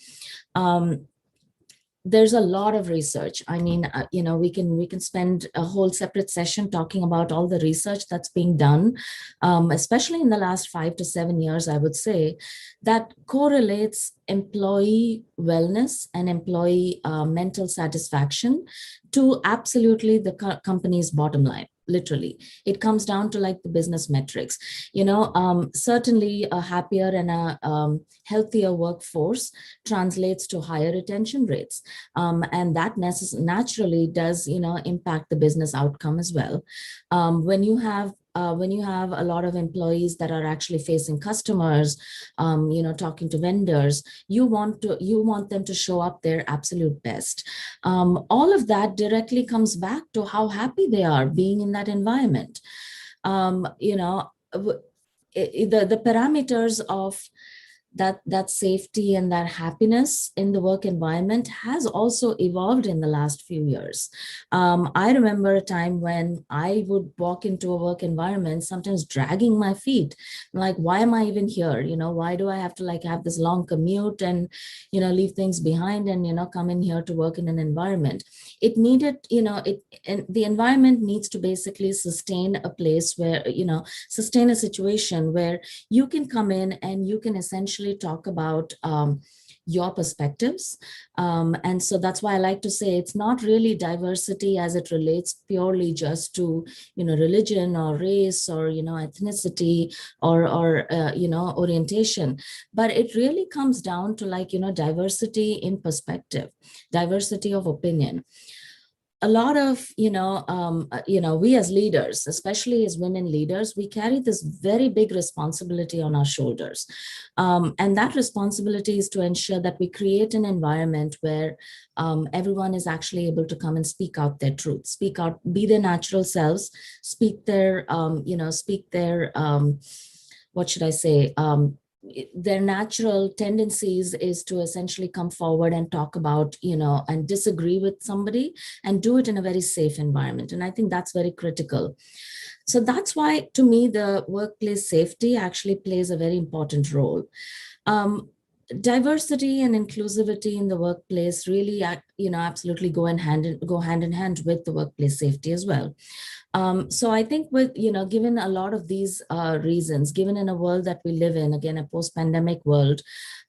There's a lot of research. I mean, we can spend a whole separate session talking about all the research that's being done, especially in the last 5 to 7 years, I would say, that correlates employee wellness and employee mental satisfaction to absolutely the company's bottom line. Literally, it comes down to like the business metrics. Certainly a happier and a healthier workforce translates to higher retention rates, and that naturally does impact the business outcome as well. When you have a lot of employees that are actually facing customers, talking to vendors, you want them to show up their absolute best. All of that directly comes back to how happy they are being in that environment. the parameters of that safety and that happiness in the work environment has also evolved in the last few years. I remember a time when I would walk into a work environment, sometimes dragging my feet, like, why am I even here? Why do I have to like have this long commute and, leave things behind and, come in here to work in an environment? It needed, and the environment needs to basically sustain a place where, sustain a situation where you can come in and you can essentially talk about your perspectives. And so that's why I like to say it's not really diversity as it relates purely just to, religion or race or, ethnicity or orientation, but it really comes down to like, diversity in perspective, diversity of opinion. A lot of, we as leaders, especially as women leaders, we carry this very big responsibility on our shoulders. And that responsibility is to ensure that we create an environment where everyone is actually able to come and speak out their truth, speak out, be their natural selves, speak their, what should I say, their natural tendencies is to essentially come forward and talk about, and disagree with somebody and do it in a very safe environment. And I think that's very critical. So that's why, to me, the workplace safety actually plays a very important role. Diversity and inclusivity in the workplace really, absolutely go hand in hand with the workplace safety as well. So I think with, given a lot of these reasons, given in a world that we live in, again, a post-pandemic world,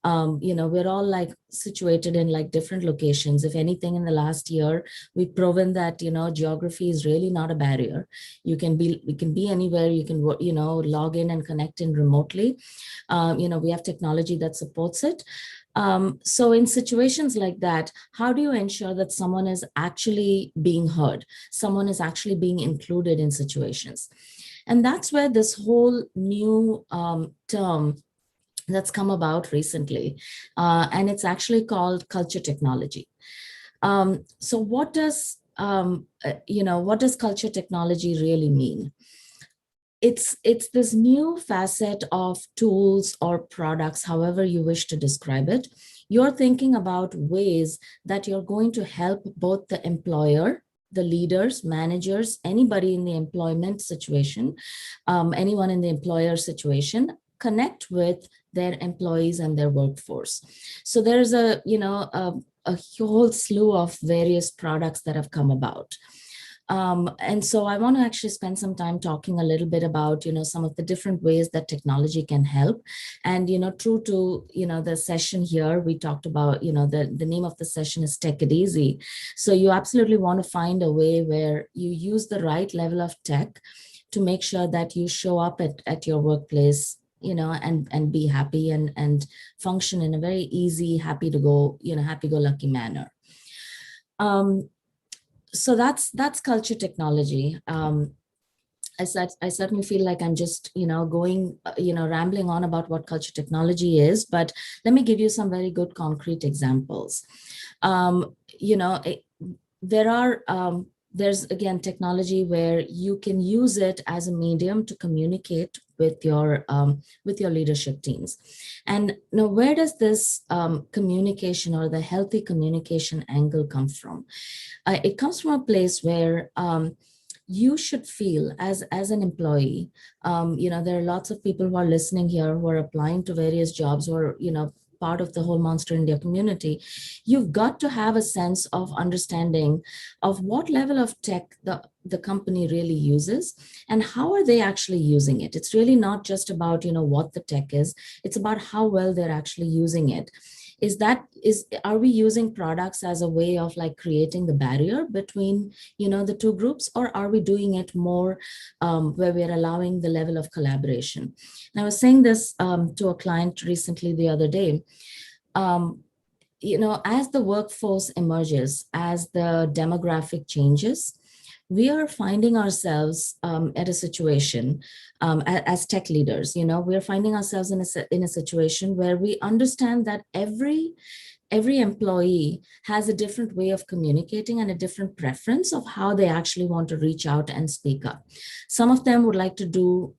we're all like situated in like different locations. If anything, in the last year, we've proven that, geography is really not a barrier. You can be anywhere, you can, log in and connect in remotely. We have technology that supports it. So in situations like that, how do you ensure that someone is actually being heard? Someone is actually being included in situations. And that's where this whole new term that's come about recently, and it's actually called culture technology. So what does culture technology really mean? It's this new facet of tools or products, however you wish to describe it. You're thinking about ways that you're going to help both the employer, the leaders, managers, anybody in the employment situation, anyone in the employer situation, connect with their employees and their workforce. So there's a whole slew of various products that have come about. And so I want to actually spend some time talking a little bit about, some of the different ways that technology can help. And, true to, the session here, we talked about, the name of the session is Tech It Easy. So you absolutely want to find a way where you use the right level of tech to make sure that you show up at your workplace, and be happy and function in a very easy, happy-go-lucky manner. So that's culture technology. I certainly feel like I'm just, going, rambling on about what culture technology is, but let me give you some very good concrete examples. There's again technology where you can use it as a medium to communicate with your leadership teams. And now, where does this communication or the healthy communication angle come from? It comes from a place where you should feel as an employee, there are lots of people who are listening here who are applying to various jobs or, part of the whole Monster India community. You've got to have a sense of understanding of what level of tech the company really uses and how are they actually using it. It's really not just about, what the tech is, it's about how well they're actually using it. Are we using products as a way of like creating the barrier between, the two groups, or are we doing it more where we're allowing the level of collaboration? And I was saying this to a client recently the other day. As the workforce emerges, as the demographic changes, we are finding ourselves at a situation as tech leaders, we're finding ourselves in a situation where we understand that every employee has a different way of communicating and a different preference of how they actually want to reach out and speak up. Some of them would like to do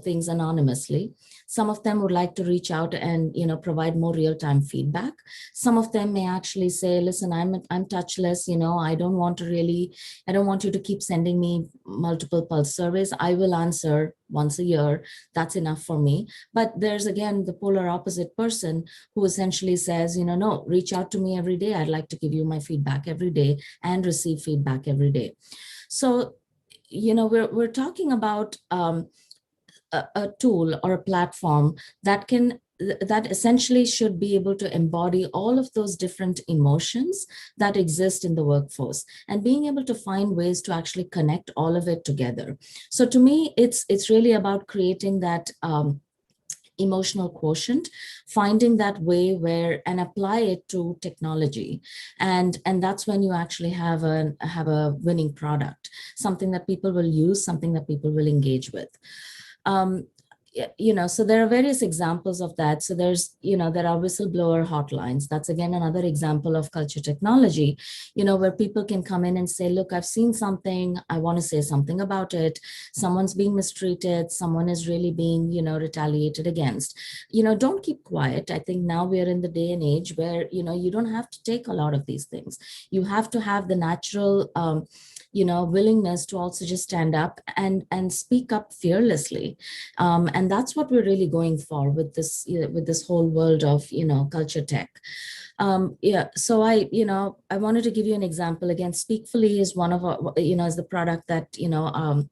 things anonymously. Some of them would like to reach out and, provide more real-time feedback. Some of them may actually say, listen, I'm touchless, I don't want you to keep sending me multiple pulse surveys. I will answer once a year. That's enough for me. But there's, again, the polar opposite person who essentially says, no, reach out to me every day. I'd like to give you my feedback every day and receive feedback every day. So, we're talking about a tool or a platform that essentially should be able to embody all of those different emotions that exist in the workforce, and being able to find ways to actually connect all of it together. So to me, it's really about creating that emotional quotient, finding that way and apply it to technology, and that's when you actually have a winning product, something that people will use, something that people will engage with. So there are various examples of that. So there are whistleblower hotlines. That's, again, another example of culture technology, where people can come in and say, look, I've seen something, I want to say something about it. Someone's being mistreated. Someone is really being, retaliated against. Don't keep quiet. I think now we are in the day and age where, you don't have to take a lot of these things. You have to have the natural, willingness to also just stand up and speak up fearlessly. And that's what we're really going for with this whole world of, culture tech. So I wanted to give you an example. Again, Speakfully is one of our, is the product that,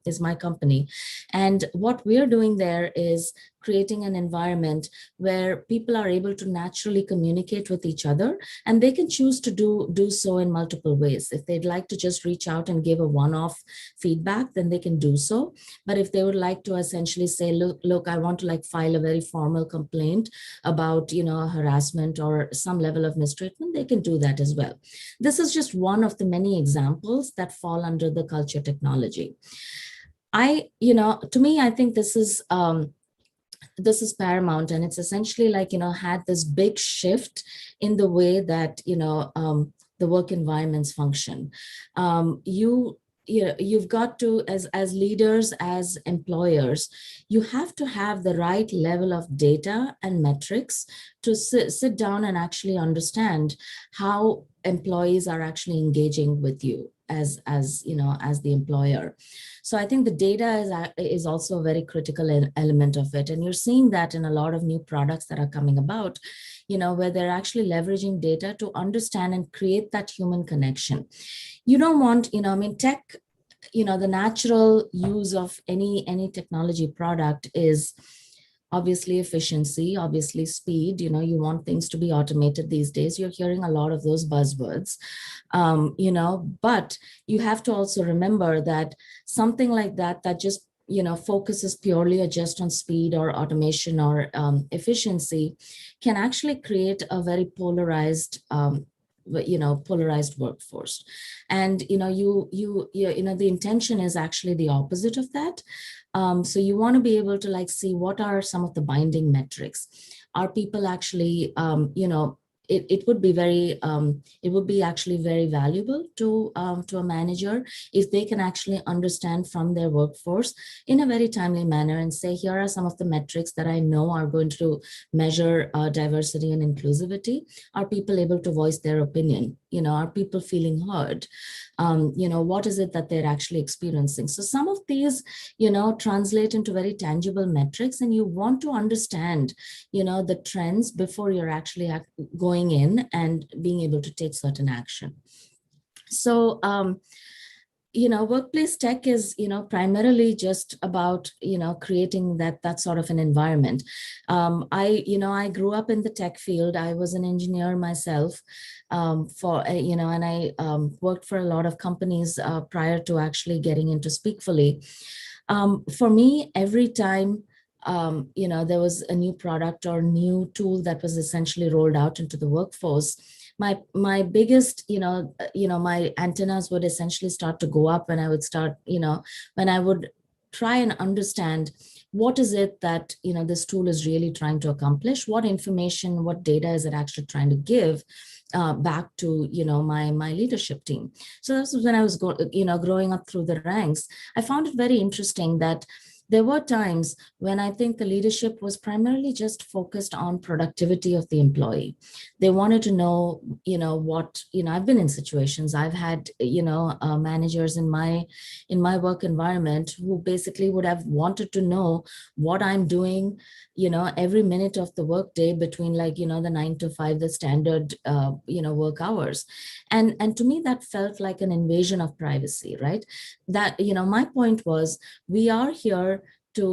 is my company. And what we're doing there is creating an environment where people are able to naturally communicate with each other, and they can choose to do so in multiple ways. If they'd like to just reach out and give a one-off feedback, then they can do so. But if they would like to essentially say, look, I want to file a very formal complaint about, harassment or some level of mistreatment, they can do that as well. This is just one of the many examples that fall under the culture technology. To me, I think this is paramount, and it's essentially had this big shift in the way that the work environments function. You've got to, as leaders, as employers, you have to have the right level of data and metrics to sit down and actually understand how employees are actually engaging with you as the employer. So I think the data is also a very critical element of it. And you're seeing that in a lot of new products that are coming about, where they're actually leveraging data to understand and create that human connection. You don't want, tech, the natural use of any technology product is obviously efficiency, obviously speed. You want things to be automated these days. You're hearing a lot of those buzzwords, but you have to also remember that something like that just focuses purely or just on speed or automation or efficiency can actually create a very polarized polarized workforce. And the intention is actually the opposite of that. So you want to be able to see what are some of the binding metrics. Are people actually it would be actually very valuable to a manager if they can actually understand from their workforce in a very timely manner and say, here are some of the metrics that I know are going to measure diversity and inclusivity. Are people able to voice their opinion? Are people feeling heard? What is it that they're actually experiencing? So some of these, translate into very tangible metrics, and you want to understand, the trends before you're actually going in and being able to take certain action. So, workplace tech is, primarily just about, creating that sort of an environment. I grew up in the tech field. I was an engineer myself, and I worked for a lot of companies prior to actually getting into Speakfully. For me, every time there was a new product or new tool that was essentially rolled out into the workforce, my biggest, my antennas would essentially start to go up when I would start, when I would try and understand what is it that, this tool is really trying to accomplish, what information, what data is it actually trying to give back to, my leadership team. So this was when I was, growing up through the ranks. I found it very interesting that there were times when I think the leadership was primarily just focused on productivity of the employee. They wanted to know, I've been in situations, I've had, managers in my work environment who basically would have wanted to know what I'm doing, every minute of the workday between the 9 to 5, the standard, work hours. And to me, that felt like an invasion of privacy, right? That, my point was, we are here to,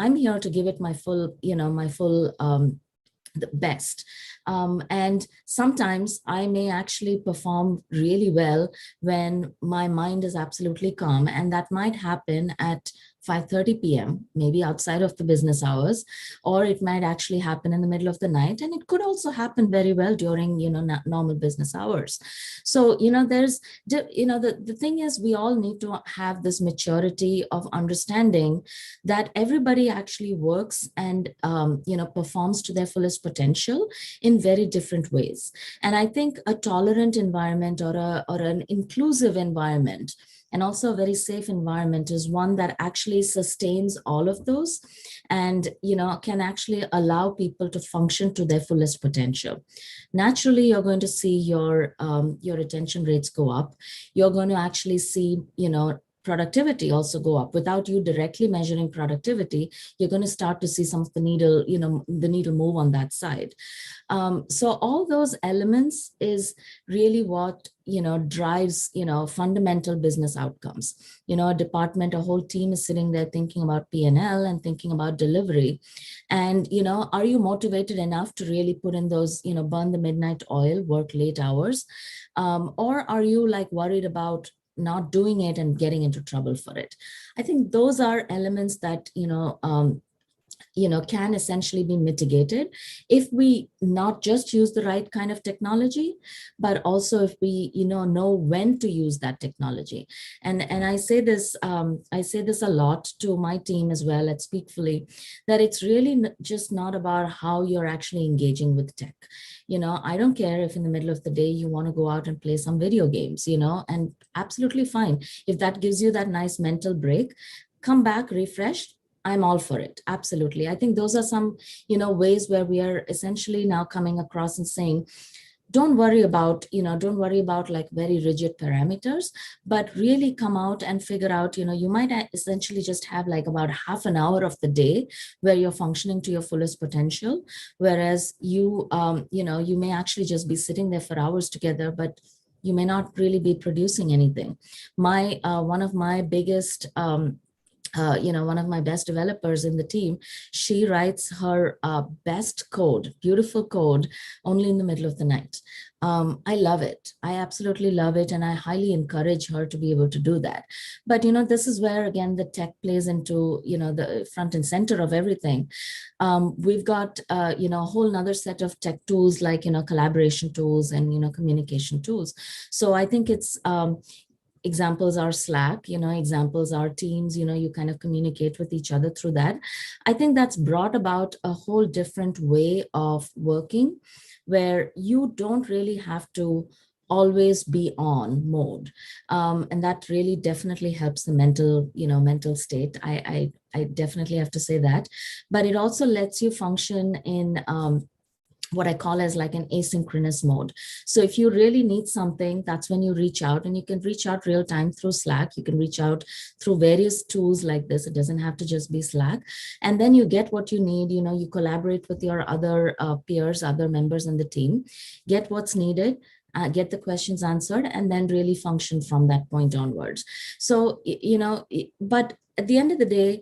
I'm here to give it my full, the best. And sometimes I may actually perform really well when my mind is absolutely calm. And that might happen at 5:30 p.m., maybe outside of the business hours, or it might actually happen in the middle of the night. And it could also happen very well during, normal business hours. So, there's, the thing is, we all need to have this maturity of understanding that everybody actually works and, performs to their fullest potential in very different ways. And I think a tolerant environment or an inclusive environment, and also a very safe environment, is one that actually sustains all of those and, can actually allow people to function to their fullest potential. Naturally, you're going to see your retention rates go up. You're going to actually see, productivity also go up. Without you directly measuring productivity, you're going to start to see some of the needle, the needle move on that side. So all those elements is really what, drives, fundamental business outcomes. A department, a whole team is sitting there thinking about P&L and thinking about delivery. And, are you motivated enough to really put in those, burn the midnight oil, work late hours? Or are you worried about not doing it and getting into trouble for it? I think those are elements that, can essentially be mitigated if we not just use the right kind of technology, but also if we, know when to use that technology. And I say this a lot to my team as well at Speakfully, that it's really just not about how you're actually engaging with tech. I don't care if in the middle of the day you want to go out and play some video games, and absolutely fine. If that gives you that nice mental break, come back refreshed. I'm all for it. Absolutely. I think those are some, ways where we are essentially now coming across and saying, don't worry about very rigid parameters, but really come out and figure out, you might essentially just have about half an hour of the day where you're functioning to your fullest potential. Whereas you may actually just be sitting there for hours together, but you may not really be producing anything. One of my biggest, one of my best developers in the team, she writes her best code, beautiful code, only in the middle of the night. I love it. I absolutely love it. And I highly encourage her to be able to do that. But, this is where, again, the tech plays into, the front and center of everything. We've got, a whole nother set of tech tools like, collaboration tools and, communication tools. So I think it's, examples are Slack, examples are Teams, you kind of communicate with each other through that. I think that's brought about a whole different way of working where you don't really have to always be on mode. And that really definitely helps the mental state. I definitely have to say that, but it also lets you function in, what I call as an asynchronous mode. So if you really need something, that's when you reach out, and you can reach out real time through Slack. You can reach out through various tools like this. It doesn't have to just be Slack. And then you get what you need. You collaborate with your other peers, other members in the team, get what's needed, get the questions answered, and then really function from that point onwards. So, but at the end of the day,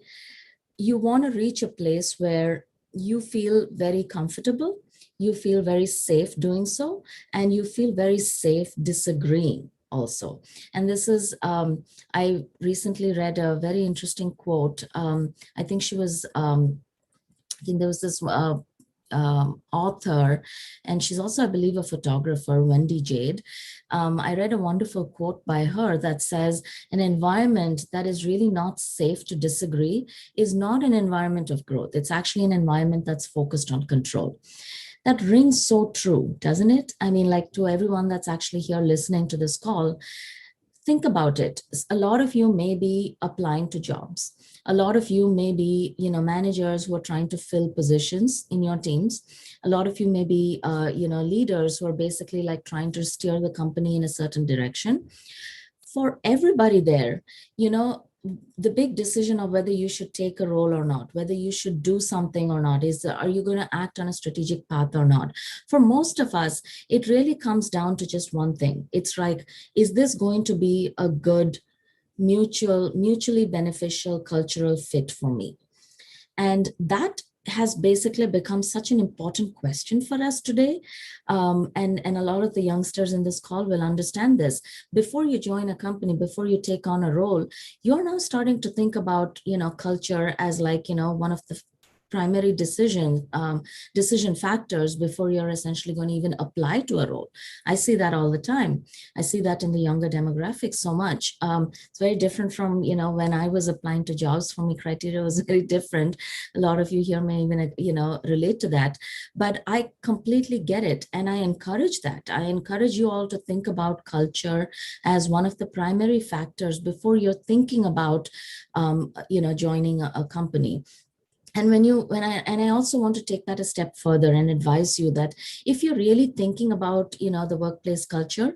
you want to reach a place where you feel very comfortable, you feel very safe doing so, and you feel very safe disagreeing also. And this is, I recently read a very interesting quote. I think she was, I think there was this author, and she's also, I believe, a photographer, Wendy Jade. I read a wonderful quote by her that says, an environment that is really not safe to disagree is not an environment of growth. It's actually an environment that's focused on control. That rings so true, doesn't it? I mean, to everyone that's actually here listening to this call, think about it. A lot of you may be applying to jobs. A lot of you may be, managers who are trying to fill positions in your teams. A lot of you may be, leaders who are basically like trying to steer the company in a certain direction. For everybody there, the big decision of whether you should take a role or not, whether you should do something or not, are you going to act on a strategic path or not? For most of us, it really comes down to just one thing. It's like, is this going to be a good, mutually beneficial cultural fit for me? And that has basically become such an important question for us today. And a lot of the youngsters in this call will understand this. Before you join a company, before you take on a role, you're now starting to think about, culture as like, one of the primary decision factors before you're essentially going to even apply to a role. I see that all the time. I see that in the younger demographics so much. It's very different from, when I was applying to jobs. For me, criteria was very different. A lot of you here may even, relate to that. But I completely get it. And I encourage that. I encourage you all to think about culture as one of the primary factors before you're thinking about, joining a company. And I also want to take that a step further and advise you that if you're really thinking about, the workplace culture,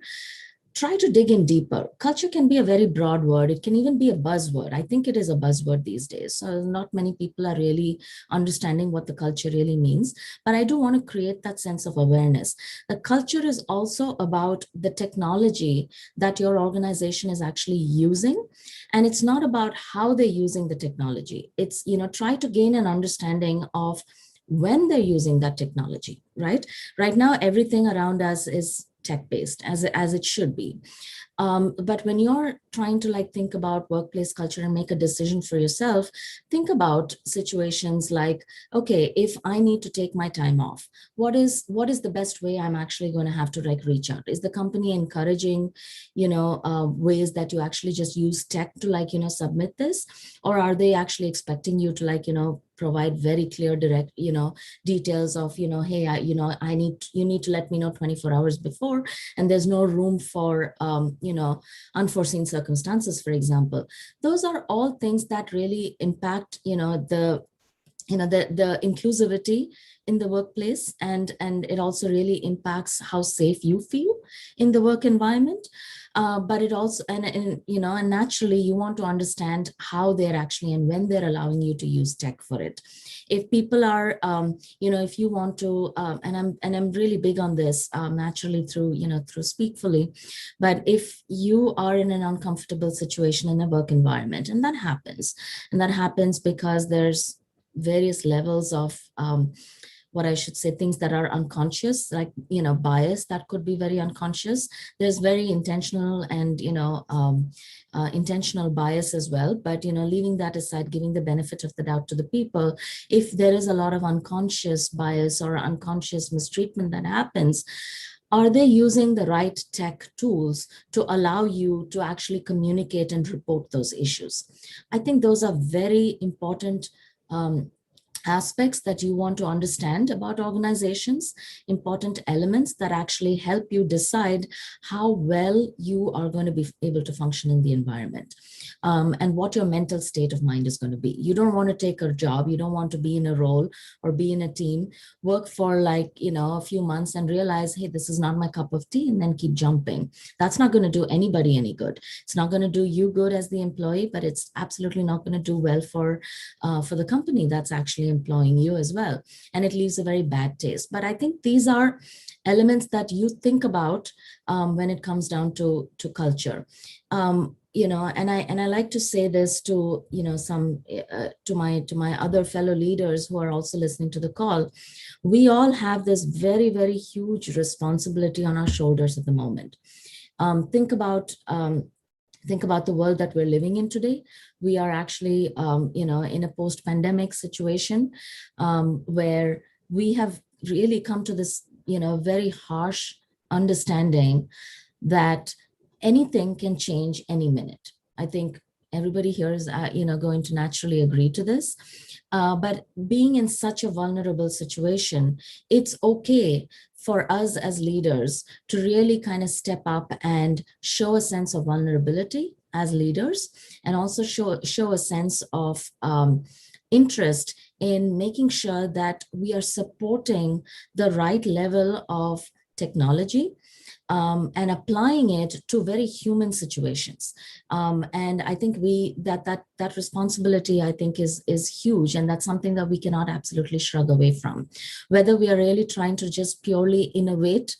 try to dig in deeper. Culture can be a very broad word. It can even be a buzzword. I think it is a buzzword these days. So not many people are really understanding what the culture really means. But I do want to create that sense of awareness. The culture is also about the technology that your organization is actually using. And it's not about how they're using the technology. It's, try to gain an understanding of when they're using that technology, right? Right now, everything around us is tech-based, as it should be. But when you're trying to think about workplace culture and make a decision for yourself, think about situations like, okay, if I need to take my time off, what is the best way I'm actually going to have to reach out? Is the company encouraging, ways that you actually just use tech to submit this? Or are they actually expecting you to provide very clear, direct, details of, hey, you need to let me know 24 hours before, and there's no room for, unforeseen circumstances, for example. Those are all things that really impact, the inclusivity in the workplace, and it also really impacts how safe you feel in the work environment. But it also, and naturally you want to understand how they're actually and when they're allowing you to use tech for it. If people are, if you want to, and I'm really big on this, naturally through Speakfully, but if you are in an uncomfortable situation in a work environment, and that happens because there's various levels of what I should say, things that are unconscious, like, bias that could be very unconscious. There's very intentional and, intentional bias as well. But, leaving that aside, giving the benefit of the doubt to the people, if there is a lot of unconscious bias or unconscious mistreatment that happens, are they using the right tech tools to allow you to actually communicate and report those issues? I think those are very important aspects that you want to understand about organizations, important elements that actually help you decide how well you are going to be able to function in the environment, and what your mental state of mind is going to be. You don't want to take a job, you don't want to be in a role or be in a team, work for a few months and realize, hey, this is not my cup of tea, and then keep jumping. That's not going to do anybody any good. It's not going to do you good as the employee, but it's absolutely not going to do well for the company that's actually employing you as well. And it leaves a very bad taste. But I think these are elements that you think about when it comes down to culture. And I like to say this to to my other fellow leaders who are also listening to the call. We all have this very, very huge responsibility on our shoulders at the moment. Think about the world that we're living in today. We are actually, in a post-pandemic situation where we have really come to this, very harsh understanding that anything can change any minute. I think everybody here is, going to naturally agree to this. But being in such a vulnerable situation, it's okay for us as leaders to really kind of step up and show a sense of vulnerability as leaders, and also show a sense of interest in making sure that we are supporting the right level of technology and applying it to very human situations. And I think that responsibility, I think, is huge, and that's something that we cannot absolutely shrug away from. Whether we are really trying to just purely innovate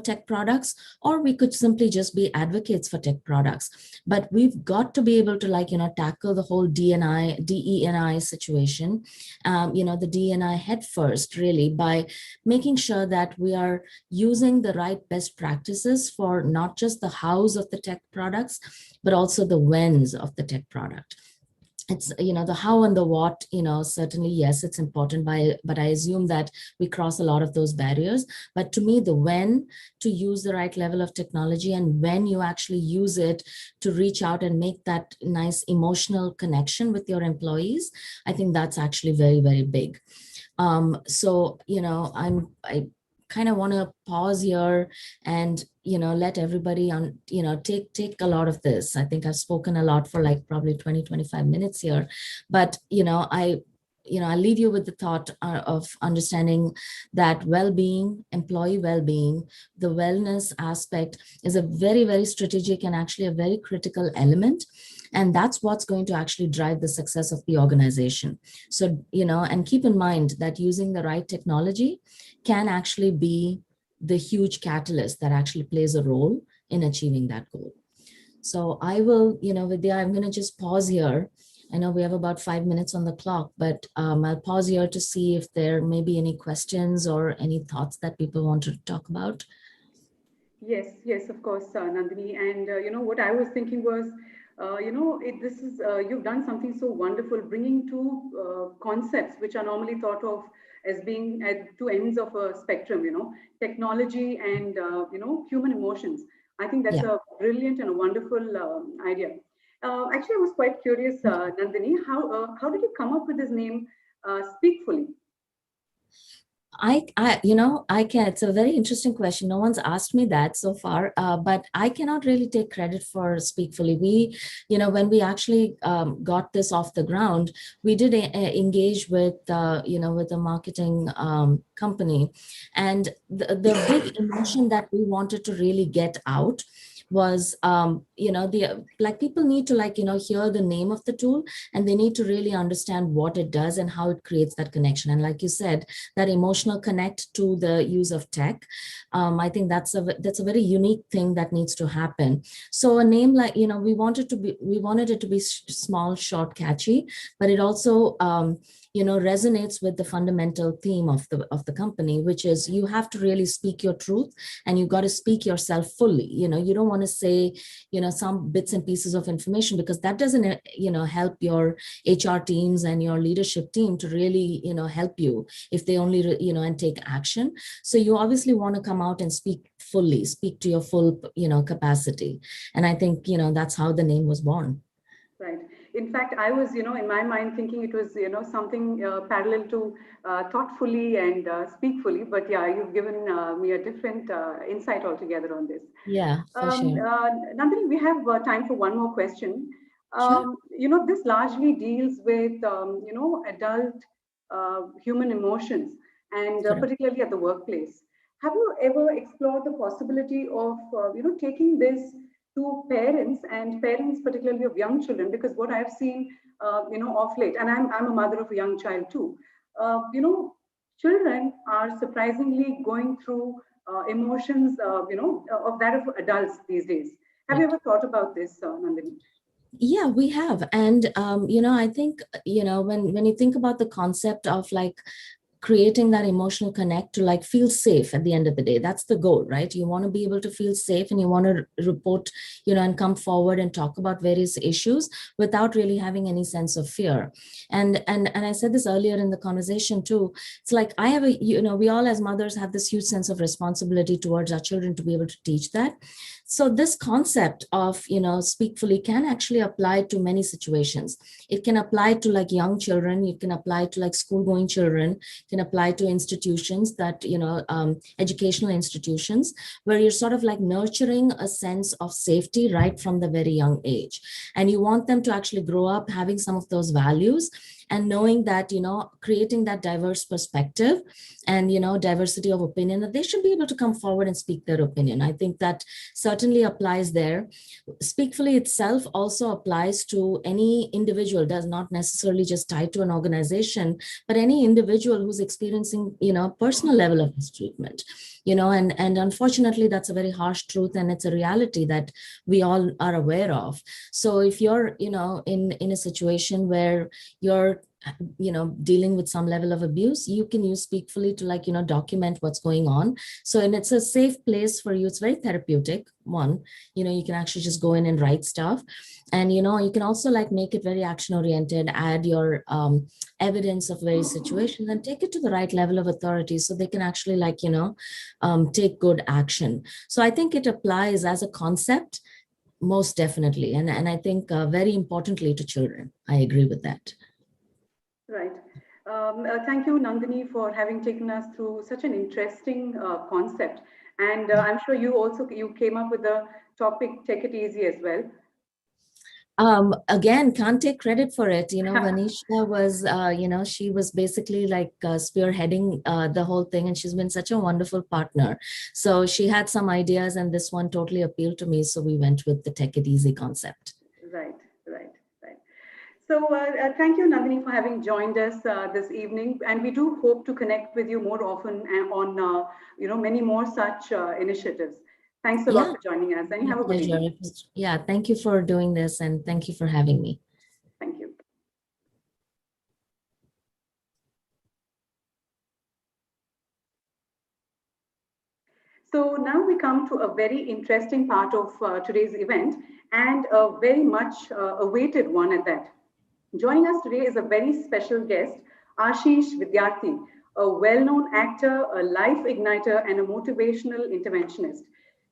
tech products, or we could simply just be advocates for tech products. But we've got to be able to tackle the whole DE&I situation, the D&I head first, really, by making sure that we are using the right best practices for not just the hows of the tech products, but also the whens of the tech product. It's, the how and the what, certainly, yes, it's important, but I assume that we cross a lot of those barriers. But to me, the when, to use the right level of technology, and when you actually use it to reach out and make that nice emotional connection with your employees, I think that's actually very, very big. So, I kind of want to pause here and let everybody on take a lot of this. I think I've spoken a lot for like probably 20-25 minutes here, but I leave you with the thought of understanding that well-being, employee well-being, the wellness aspect is a very, very strategic and actually a very critical element. And that's what's going to actually drive the success of the organization. So, and keep in mind that using the right technology can actually be the huge catalyst that actually plays a role in achieving that goal. So I will, Vidya, I'm going to just pause here. I know we have about 5 minutes on the clock, but I'll pause here to see if there may be any questions or any thoughts that people want to talk about. Yes, of course, Nandini. And what I was thinking was, you've done something so wonderful, bringing two concepts which are normally thought of as being at two ends of a spectrum, technology and, human emotions. I think that's a brilliant and a wonderful idea. Actually, I was quite curious, Nandini, how did you come up with this name, Speakfully? I can. It's a very interesting question. No one's asked me that so far, but I cannot really take credit for Speakfully. We, when we actually got this off the ground, we did engage with, with a marketing company, and the big emotion that we wanted to really get out was, people need to hear the name of the tool, and they need to really understand what it does and how it creates that connection. And like you said, that emotional connect to the use of tech, I think that's a very unique thing that needs to happen. So a name like, we wanted it to be small, short, catchy, but it also resonates with the fundamental theme of the company, which is you have to really speak your truth, and you got to speak yourself fully. You don't want to say some bits and pieces of information, because that doesn't help your HR teams and your leadership team to really help you if they only and take action. So you obviously want to come out and speak fully, speak to your full capacity. And I think that's how the name was born. Right. In fact, I was, in my mind thinking it was, something parallel to thoughtfully and speakfully. But yeah, you've given me a different insight altogether on this. Yeah, for sure. Nandini, we have time for one more question. Sure. This largely deals with, adult human emotions, and particularly at the workplace. Have you ever explored the possibility of, taking this to parents, and parents particularly of young children? Because what I've seen, of late, and I'm a mother of a young child too, children are surprisingly going through emotions, of that of adults these days. Have you ever thought about this, Nandini? Yeah, we have. And, I think, when you think about the concept of creating that emotional connect to feel safe at the end of the day, that's the goal, right? You want to be able to feel safe, and you want to report, and come forward and talk about various issues without really having any sense of fear. And I said this earlier in the conversation too. It's like I have we all as mothers have this huge sense of responsibility towards our children to be able to teach that. So this concept of, speak fully can actually apply to many situations. It can apply to like young children. It can apply to like school going children. It can apply to institutions that, educational institutions, where you're sort of like nurturing a sense of safety right from the very young age. And you want them to actually grow up having some of those values and knowing that, creating that diverse perspective and, diversity of opinion, that they should be able to come forward and speak their opinion. I think that certainly applies there. Speakfully itself also applies to any individual, does not necessarily just tie to an organization, but any individual who's experiencing, personal level of mistreatment, and unfortunately, that's a very harsh truth, and it's a reality that we all are aware of. So if you're, in a situation where you're dealing with some level of abuse, you can use Speakfully to like, document what's going on. So, and it's a safe place for you. It's very therapeutic. One, you can actually just go in and write stuff. And, you can also like make it very action oriented, add your evidence of various situations and take it to the right level of authority so they can actually like, take good action. So I think it applies as a concept, most definitely. And I think very importantly to children. I agree with that. Right. Thank you, Nandini, for having taken us through such an interesting concept. And I'm sure you came up with the topic, Take It Easy, as well. Again, can't take credit for it. Vanisha was, she was basically like spearheading the whole thing, and she's been such a wonderful partner. So she had some ideas, and this one totally appealed to me. So we went with the Take It Easy concept. Right. So thank you, Nandini, for having joined us this evening. And we do hope to connect with you more often on, many more such initiatives. Thanks a lot for joining us, and have a good evening. Yeah, thank you for doing this, and thank you for having me. Thank you. So now we come to a very interesting part of today's event, and a very much awaited one at that. Joining us today is a very special guest, Ashish Vidyarthi, a well-known actor, a life igniter, and a motivational interventionist.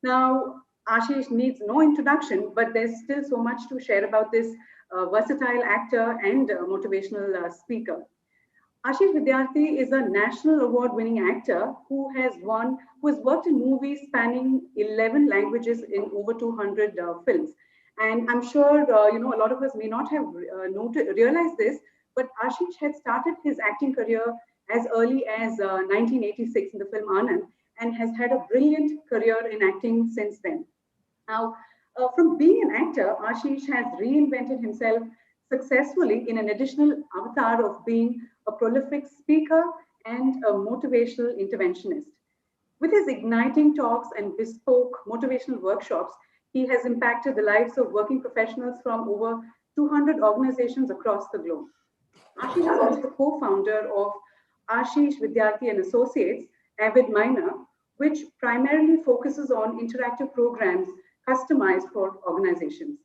Now, Ashish needs no introduction, but there's still so much to share about this versatile actor and motivational speaker. Ashish Vidyarthi is a national award-winning actor who has worked in movies spanning 11 languages in over 200 films. And I'm sure, a lot of us may not have realized this, but Ashish had started his acting career as early as 1986 in the film Anand, and has had a brilliant career in acting since then. Now, from being an actor, Ashish has reinvented himself successfully in an additional avatar of being a prolific speaker and a motivational interventionist. With his igniting talks and bespoke motivational workshops, he has impacted the lives of working professionals from over 200 organizations across the globe. Ashish is also the co-founder of Ashish Vidyarthi and Associates, Avid Minor, which primarily focuses on interactive programs customized for organizations.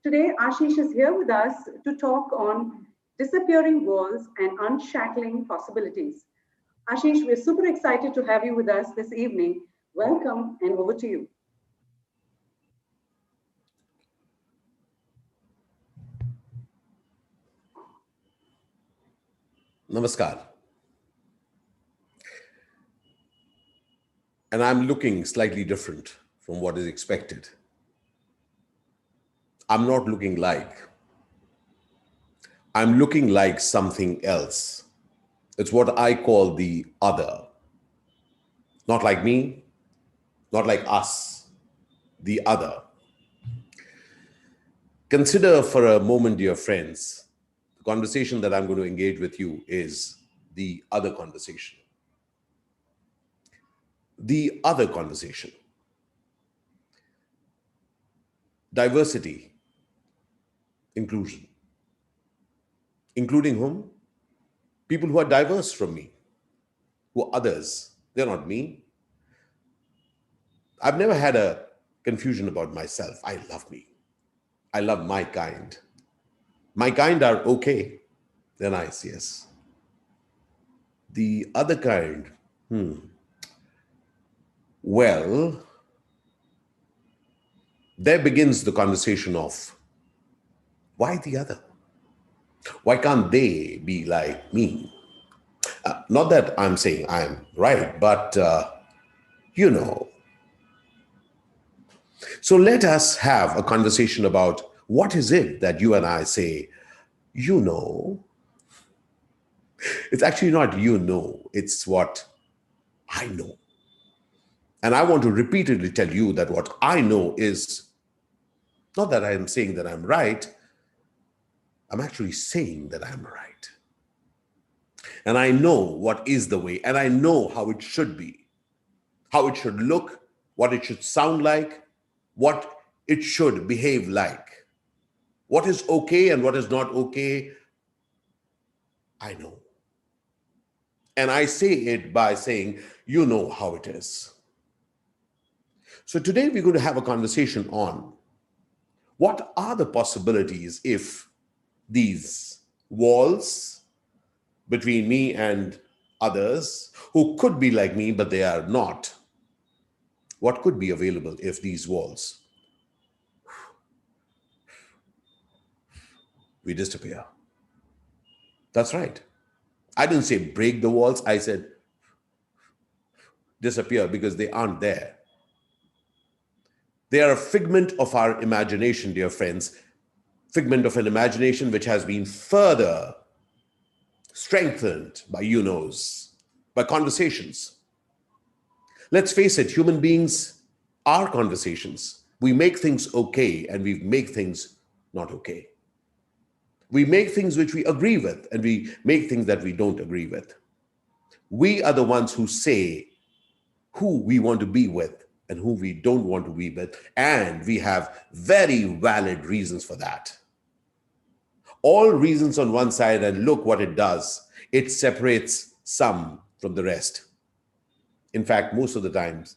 Today, Ashish is here with us to talk on disappearing walls and unshackling possibilities. Ashish, we're super excited to have you with us this evening. Welcome, and over to you. Namaskar. And I'm looking slightly different from what is expected. I'm not looking like. I'm looking like something else. It's what I call the other. Not like me, not like us, the other. Consider for a moment, dear friends, the conversation that I'm going to engage with you is the other conversation. The other conversation. Diversity, inclusion. Including whom? People who are diverse from me, who are others. They're not me. I've never had a confusion about myself. I love me. I love my kind. My kind are okay. They're nice, yes. The other kind, well, there begins the conversation of why the other? Why can't they be like me? Not that I'm saying I'm right, but you know. So let us have a conversation about what is it that you and I say, you know. It's actually not you know, it's what I know. And I want to repeatedly tell you that what I know is not that I am saying that I'm right, I'm actually saying that I'm right. And I know what is the way, and I know how it should be, how it should look, what it should sound like, what it should behave like. What is okay and what is not okay, I know. And I say it by saying, you know how it is. So today we're going to have a conversation on what are the possibilities if these walls between me and others who could be like me, but they are not, what could be available if these walls we disappear? That's right. I didn't say break the walls. I said disappear because they aren't there. They are a figment of our imagination, dear friends. Figment of an imagination which has been further strengthened by by conversations. Let's face it, human beings are conversations. We make things okay and we make things not okay. We make things which we agree with and we make things that we don't agree with. We are the ones who say who we want to be with and who we don't want to be with. And we have very valid reasons for that. All reasons on one side, and look what it does. It separates some from the rest. In fact, most of the times,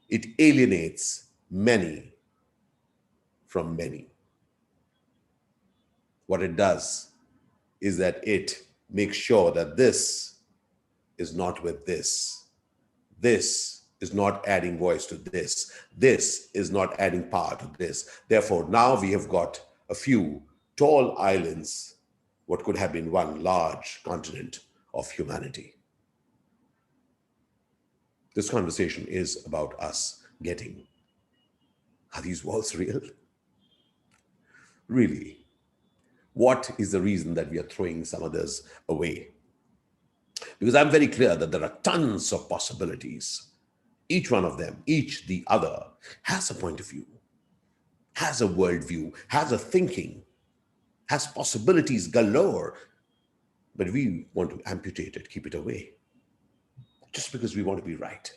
it alienates many from many. What it does is that it makes sure that this is not with this. This is not adding voice to this. This is not adding power to this. Therefore, now we have got a few tall islands, what could have been one large continent of humanity. This conversation is about us getting, are these walls real? Really? What is the reason that we are throwing some others away? Because I'm very clear that there are tons of possibilities. Each one of them, each the other, has a point of view, has a worldview, has a thinking, has possibilities galore, but we want to amputate it, keep it away, just because we want to be right.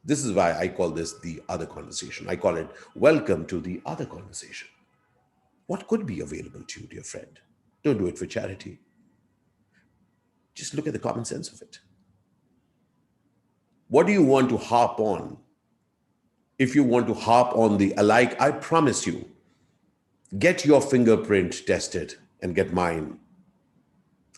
This is why I call this the other conversation. I call it welcome to the other conversation. What could be available to you, dear friend? Don't do it for charity. Just look at the common sense of it. What do you want to harp on? If you want to harp on the alike, I promise you, get your fingerprint tested and get mine.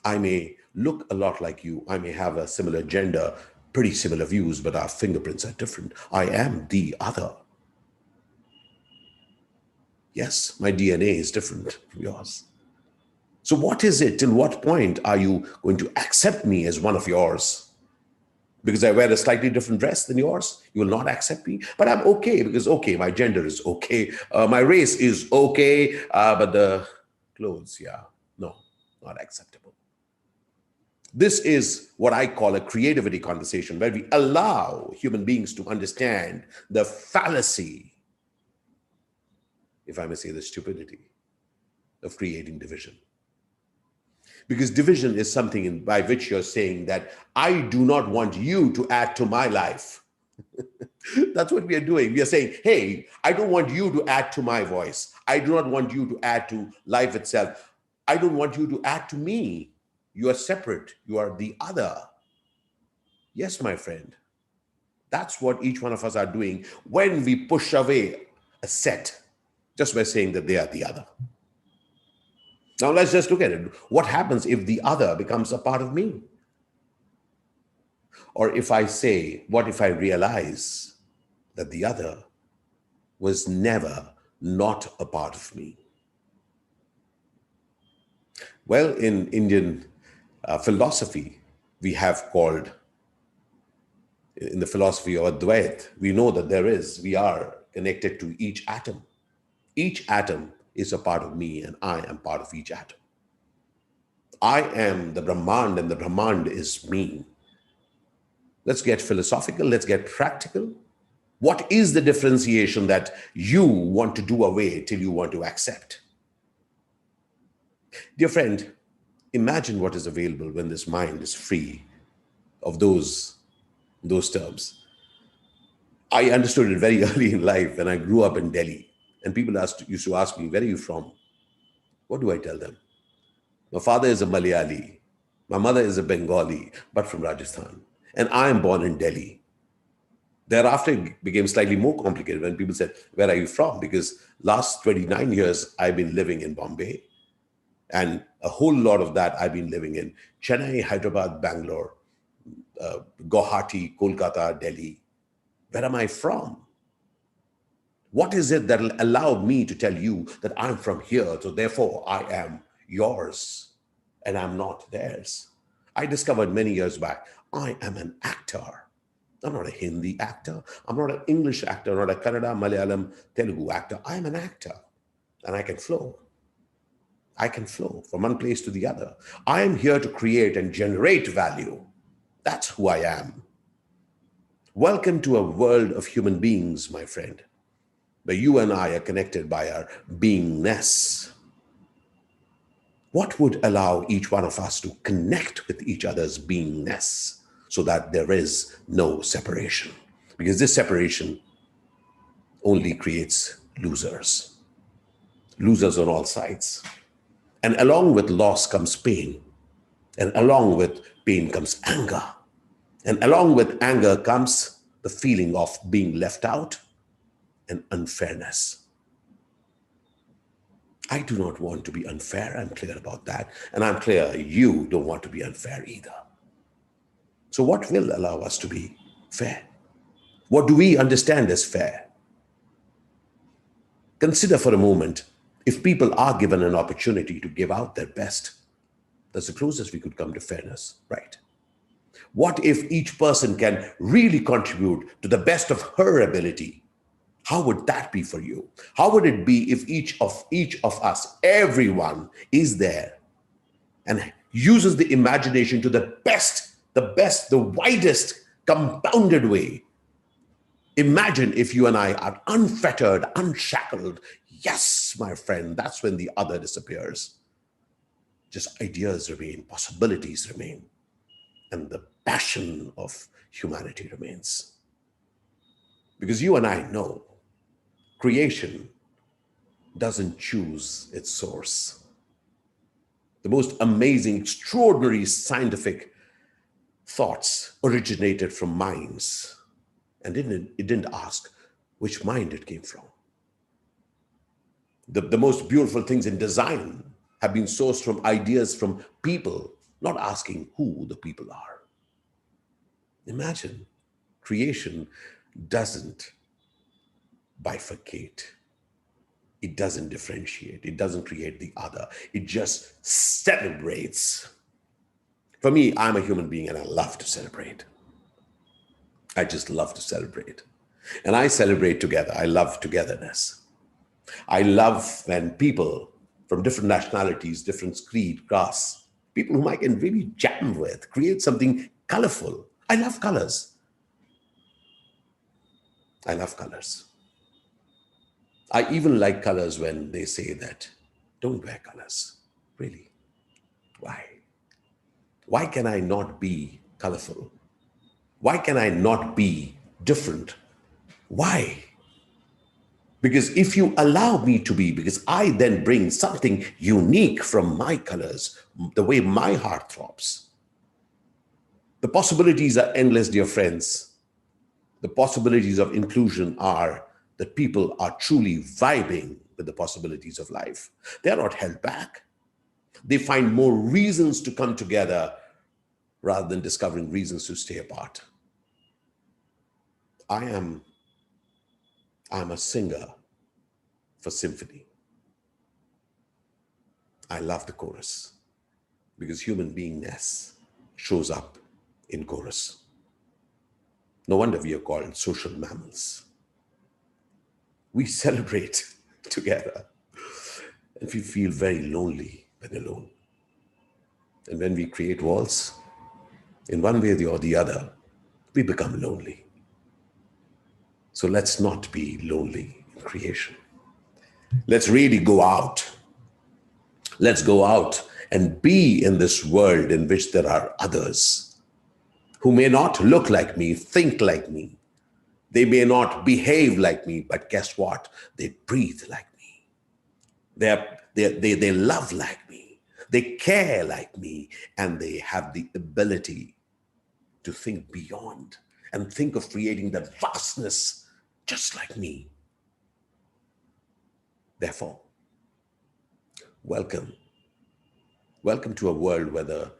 I may look a lot like you. I may have a similar gender, pretty similar views, but our fingerprints are different. I am the other. Yes, my DNA is different from yours. So what is it? Till what point are you going to accept me as one of yours? Because I wear a slightly different dress than yours, you will not accept me. But I'm okay because, okay, my gender is okay. My race is okay. But the clothes, yeah, no, not acceptable. This is what I call a creativity conversation, where we allow human beings to understand the fallacy, if I may say the stupidity, of creating division. Because division is something by which you're saying that I do not want you to add to my life. That's what we are doing. We are saying, hey, I don't want you to add to my voice. I do not want you to add to life itself. I don't want you to add to me. You are separate. You are the other. Yes, my friend. That's what each one of us are doing when we push away a set just by saying that they are the other. Now let's just look at it. What happens if the other becomes a part of me? Or if I say, what if I realize that the other was never not a part of me. Well, in Indian philosophy, we have called, in the philosophy of Advait, we know that we are connected to each atom. Each atom is a part of me, and I am part of each atom. I am the Brahmand, and the Brahmand is me. Let's get philosophical, let's get practical. What is the differentiation that you want to do away till you want to accept? Dear friend, imagine what is available when this mind is free of those terms. I understood it very early in life when I grew up in Delhi, and people used to ask me, where are you from? What do I tell them? My father is a Malayali, my mother is a Bengali, but from Rajasthan, and I am born in Delhi. Thereafter, it became slightly more complicated when people said, where are you from? Because last 29 years, I've been living in Bombay, and a whole lot of that I've been living in Chennai, Hyderabad, Bangalore, Guwahati, Kolkata, Delhi. Where am I from? What is it that will allow me to tell you that I'm from here, so therefore I am yours and I'm not theirs? I discovered many years back, I am an actor. I'm not a Hindi actor. I'm not an English actor, not a Kannada, Malayalam, Telugu actor. I'm an actor, and I can flow. I can flow from one place to the other. I am here to create and generate value. That's who I am. Welcome to a world of human beings, my friend, where you and I are connected by our beingness. What would allow each one of us to connect with each other's beingness so that there is no separation? Because this separation only creates losers. Losers on all sides. And along with loss comes pain. And along with pain comes anger. And along with anger comes the feeling of being left out and unfairness. I do not want to be unfair. I'm clear about that. And I'm clear you don't want to be unfair either. So what will allow us to be fair? What do we understand as fair? Consider for a moment, if people are given an opportunity to give out their best, that's the closest we could come to fairness, right? What if each person can really contribute to the best of her ability? How would that be for you? How would it be if each of us, everyone is there and uses the imagination to the best, the widest, compounded way? Imagine if you and I are unfettered, unshackled. Yes, my friend, that's when the other disappears. Just ideas remain, possibilities remain, and the passion of humanity remains. Because you and I know creation doesn't choose its source. The most amazing, extraordinary scientific thoughts originated from minds, and it didn't ask which mind it came from. The most beautiful things in design have been sourced from ideas from people, not asking who the people are. Imagine, creation doesn't bifurcate. It doesn't differentiate. It doesn't create the other. It just celebrates. For me, I'm a human being and I love to celebrate. I just love to celebrate. And I celebrate together. I love togetherness. I love when people from different nationalities, different creed, caste, people whom I can really jam with, create something colorful. I love colors. I love colors. I even like colors when they say that, don't wear colors. Really? Why? Why can I not be colorful? Why can I not be different? Why? Because if you allow me to be, because I then bring something unique from my colors, the way my heart throbs. The possibilities are endless, dear friends. The possibilities of inclusion are that people are truly vibing with the possibilities of life. They are not held back. They find more reasons to come together rather than discovering reasons to stay apart. I am I'm a singer for symphony. I love the chorus because human beingness shows up in chorus. No wonder we are called social mammals. We celebrate together and we feel very lonely when alone. And when we create walls, in one way or the other, we become lonely. So let's not be lonely in creation. Let's really go out. Let's go out and be in this world in which there are others who may not look like me, think like me. They may not behave like me, but guess what? They breathe like me. They love like me. They care like me. And they have the ability to think beyond and think of creating that vastness just like me. Therefore, welcome. Welcome to a world where the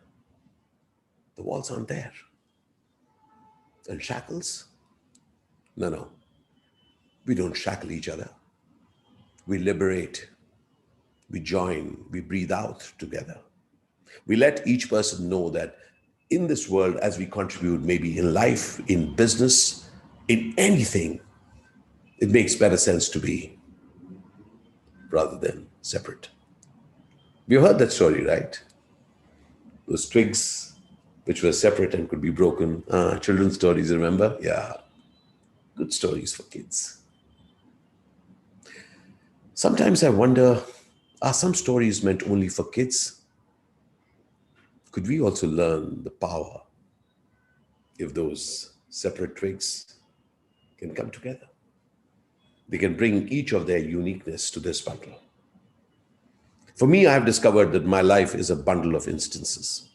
walls aren't there. And shackles? No. We don't shackle each other. We liberate. We join. We breathe out together. We let each person know that in this world, as we contribute, maybe in life, in business, in anything, it makes better sense to be rather than separate. You heard that story, right? Those twigs which were separate and could be broken. Children's stories, remember? Yeah, good stories for kids. Sometimes I wonder, are some stories meant only for kids? Could we also learn the power if those separate twigs can come together? They can bring each of their uniqueness to this bundle. For me, I have discovered that my life is a bundle of instances.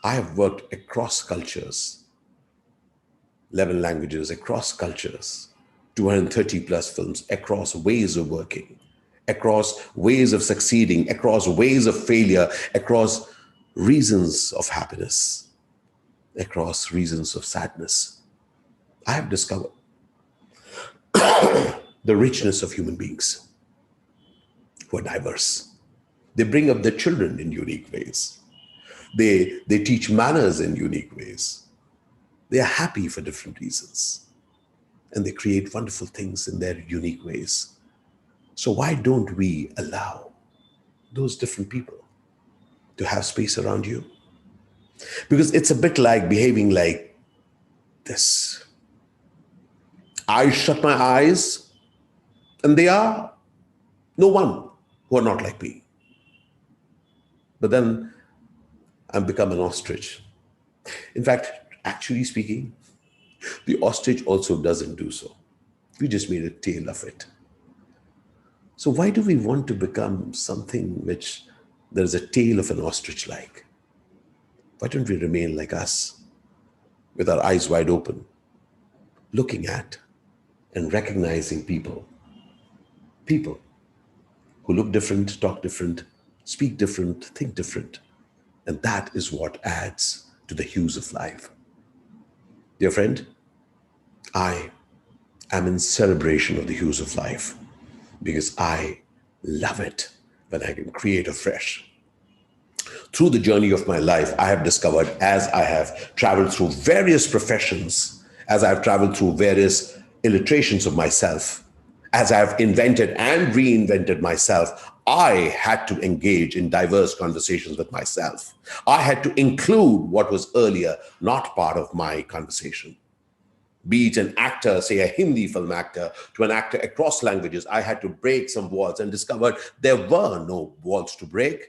I have worked across cultures, 11 languages, across cultures, 230 plus films, across ways of working, across ways of succeeding, across ways of failure, across reasons of happiness, across reasons of sadness. I have discovered the richness of human beings who are diverse. They bring up their children in unique ways. They teach manners in unique ways. They are happy for different reasons. And they create wonderful things in their unique ways. So why don't we allow those different people to have space around you? Because it's a bit like behaving like this. I shut my eyes and they are no one who are not like me. But then I've become an ostrich. In fact, actually speaking, the ostrich also doesn't do so. We just made a tail of it. So why do we want to become something which there's a tail of an ostrich like? Why don't we remain like us, with our eyes wide open, looking at and recognizing people who look different, talk different, speak different, think different. And that is what adds to the hues of life. Dear friend, I am in celebration of the hues of life because I love it when I can create afresh. Through the journey of my life, I have discovered, as I have traveled through various professions, as I've traveled through various illustrations of myself, as I've invented and reinvented myself, I had to engage in diverse conversations with myself. I had to include what was earlier not part of my conversation. Be it an actor, say a Hindi film actor, to an actor across languages, I had to break some walls and discovered there were no walls to break.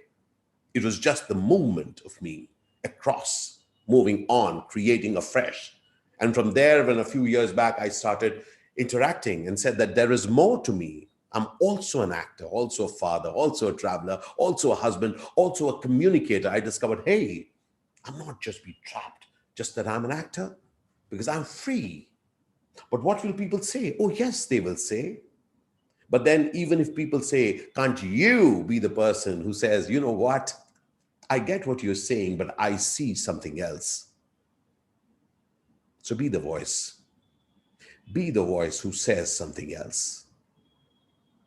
It was just the movement of me across, moving on, creating afresh. And from there, when a few years back, I started interacting and said that there is more to me. I'm also an actor, also a father, also a traveler, also a husband, also a communicator. I discovered, hey, I'm not just be trapped, just that I'm an actor, because I'm free. But what will people say? Oh, yes, they will say. But then even if people say, can't you be the person who says, you know what? I get what you're saying, but I see something else. So be the voice. Be the voice who says something else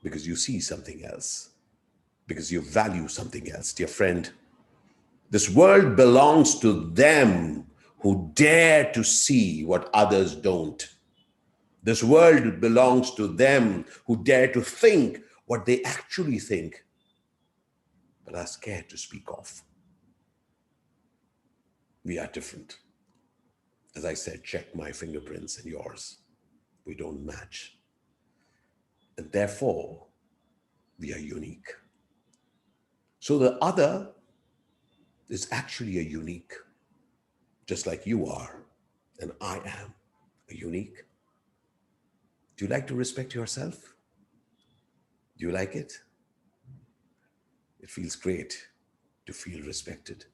because you see something else, because you value something else. Dear friend, this world belongs to them who dare to see what others don't. This world belongs to them who dare to think what they actually think, but are scared to speak of. We are different. As I said, check my fingerprints and yours. We don't match. And therefore, we are unique. So the other is actually a unique, just like you are and I am a unique. Do you like to respect yourself? Do you like it? It feels great to feel respected.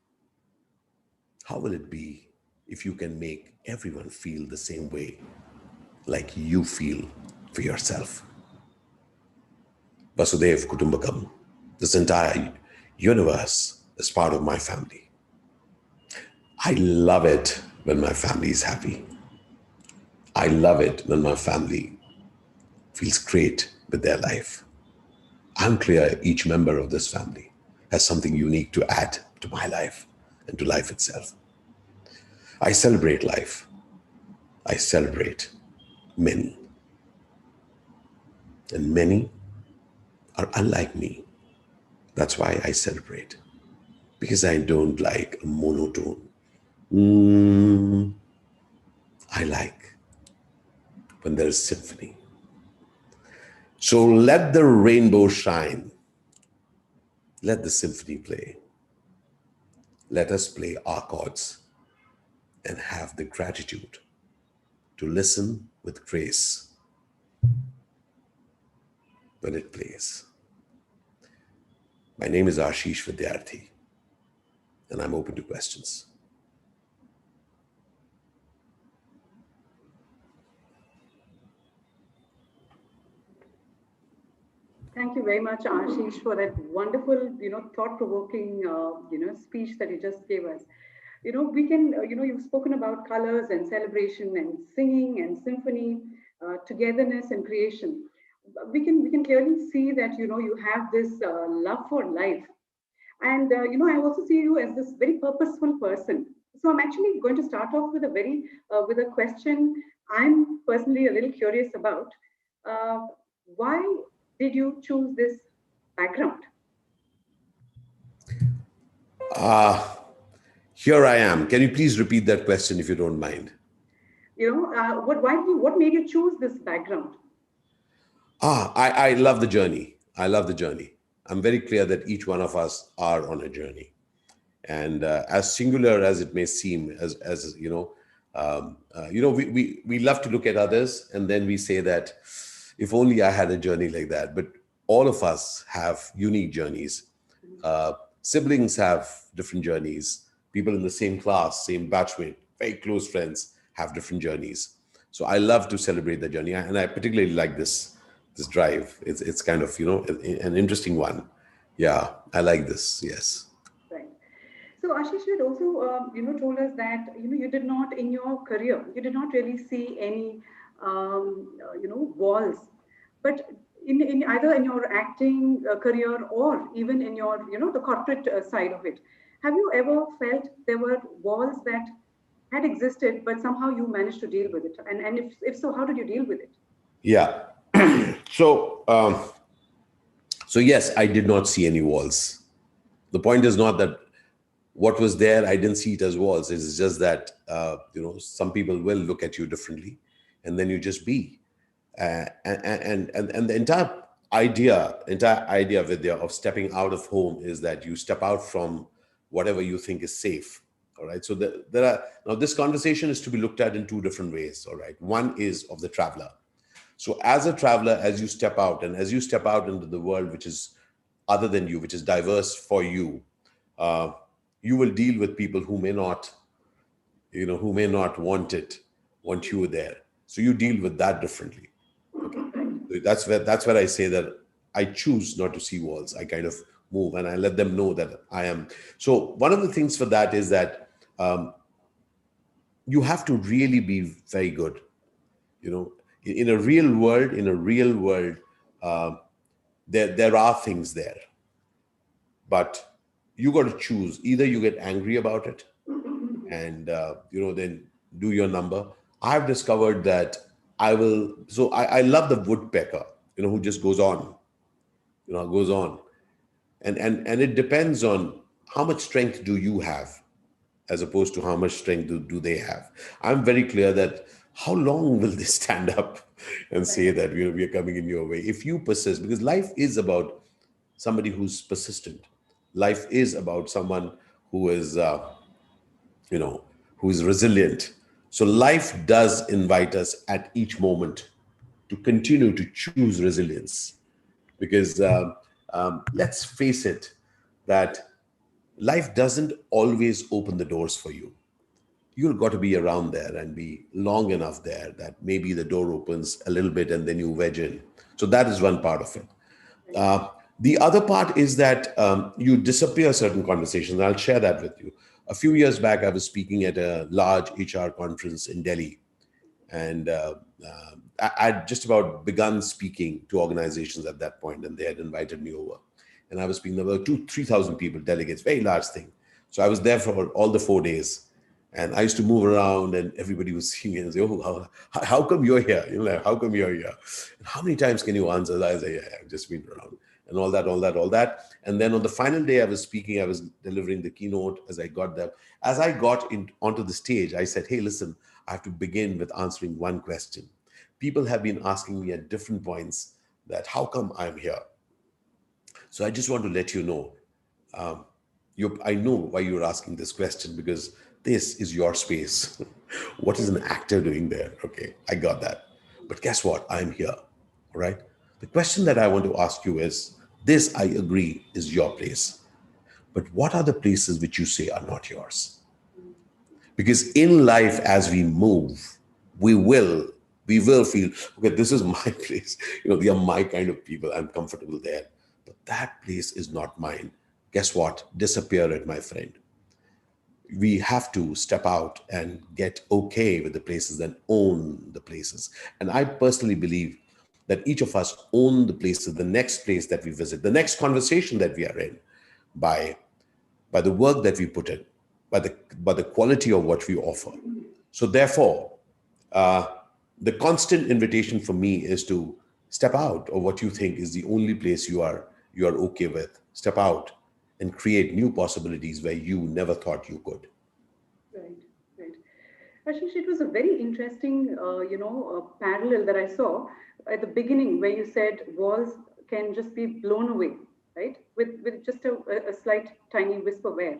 How will it be if you can make everyone feel the same way, like you feel for yourself? Vasudev Kutumbakam, this entire universe is part of my family. I love it when my family is happy. I love it when my family feels great with their life. I'm clear each member of this family has something unique to add to my life and to life itself. I celebrate life. I celebrate many. And many are unlike me. That's why I celebrate. Because I don't like a monotone. I like when there is symphony. So let the rainbow shine. Let the symphony play. Let us play our chords and have the gratitude to listen with grace when it plays. My name is Ashish Vidyarthi, and I'm open to questions. Thank you very much, Ashish, for that wonderful, thought-provoking, speech that you just gave us. We can, you've spoken about colors and celebration and singing and symphony, togetherness and creation. We can clearly see that, you have this love for life. And, I also see you as this very purposeful person. So I'm actually going to start off with with a question I'm personally a little curious about. Why did you choose this background? Here I am. Can you please repeat that question if you don't mind? What made you choose this background? I love the journey. I love the journey. I'm very clear that each one of us are on a journey. And as singular as it may seem, we love to look at others and then we say that if only I had a journey like that. But all of us have unique journeys. Siblings have different journeys. People in the same class, same batchmate, very close friends have different journeys. So I love to celebrate the journey, and I particularly like this drive. It's kind of an interesting one. Yeah, I like this. Yes. Right. So Ashish, you had also told us that you did not in your career you did not really see any walls, but in either in your acting career or even in your the corporate side of it, have you ever felt there were walls that had existed but somehow you managed to deal with it, and if so, how did you deal with it? Yeah. So yes, I did not see any walls. The point is not that what was there, I didn't see it as walls. It's just that some people will look at you differently, and then you just be. And the entire idea, Vidya, of stepping out of home is that you step out from whatever you think is safe. All right. So there are now this conversation is to be looked at in two different ways. All right. One is of the traveler. So as a traveler, as you step out into the world which is other than you, which is diverse for you, you will deal with people who may not want you there. So you deal with that differently. Okay. So that's where I say that I choose not to see walls. I kind of move and I let them know that I am. So one of the things for that is that you have to really be very good. In a real world, there are things there, but you got to choose. Either you get angry about it and then do your number. I've discovered that I love the woodpecker, who just goes on, goes on. And it depends on how much strength do you have, as opposed to how much strength do they have. I'm very clear that how long will they stand up and say that we are coming in your way? If you persist, because life is about somebody who's persistent. Life is about someone who is, who is resilient. So life does invite us at each moment to continue to choose resilience, because let's face it, that life doesn't always open the doors for you. You've got to be around there and be long enough there that maybe the door opens a little bit and then you wedge in. So that is one part of it. The other part is that you disappear certain conversations. I'll share that with you. A few years back, I was speaking at a large HR conference in Delhi. And I'd just about begun speaking to organizations at that point, and they had invited me over. And I was speaking to about 3,000 people, delegates, very large thing. So I was there for all the 4 days. And I used to move around, and everybody was seeing it and say, "Oh, how come you're here? How come you're here? And how many times can you answer?" I say, "Yeah, I've just been around," and all that. And then on the final day I was speaking, I was delivering the keynote. As I got there, as I got onto the stage, I said, "Hey, listen, I have to begin with answering one question. People have been asking me at different points that how come I'm here. So I just want to let you know, I know why you're asking this question, because this is your space. What is an actor doing there? Okay, I got that. But guess what? I'm here. All right. The question that I want to ask you is this: I agree, is your place. But what are the places which you say are not yours? Because in life, as we move, we will feel, okay, this is my place. They are my kind of people. I'm comfortable there. But that place is not mine. Guess what? Disappear it, my friend. We have to step out and get okay with the places and own the places. And I personally believe that each of us own the places, the next place that we visit, the next conversation that we are in, by the work that we put in, by the quality of what we offer. So therefore, the constant invitation for me is to step out of what you think is the only place you are okay with. Step out and create new possibilities where you never thought you could. Right. Ashish, it was a very interesting, parallel that I saw at the beginning, where you said walls can just be blown away, right? With just a slight tiny whisper where.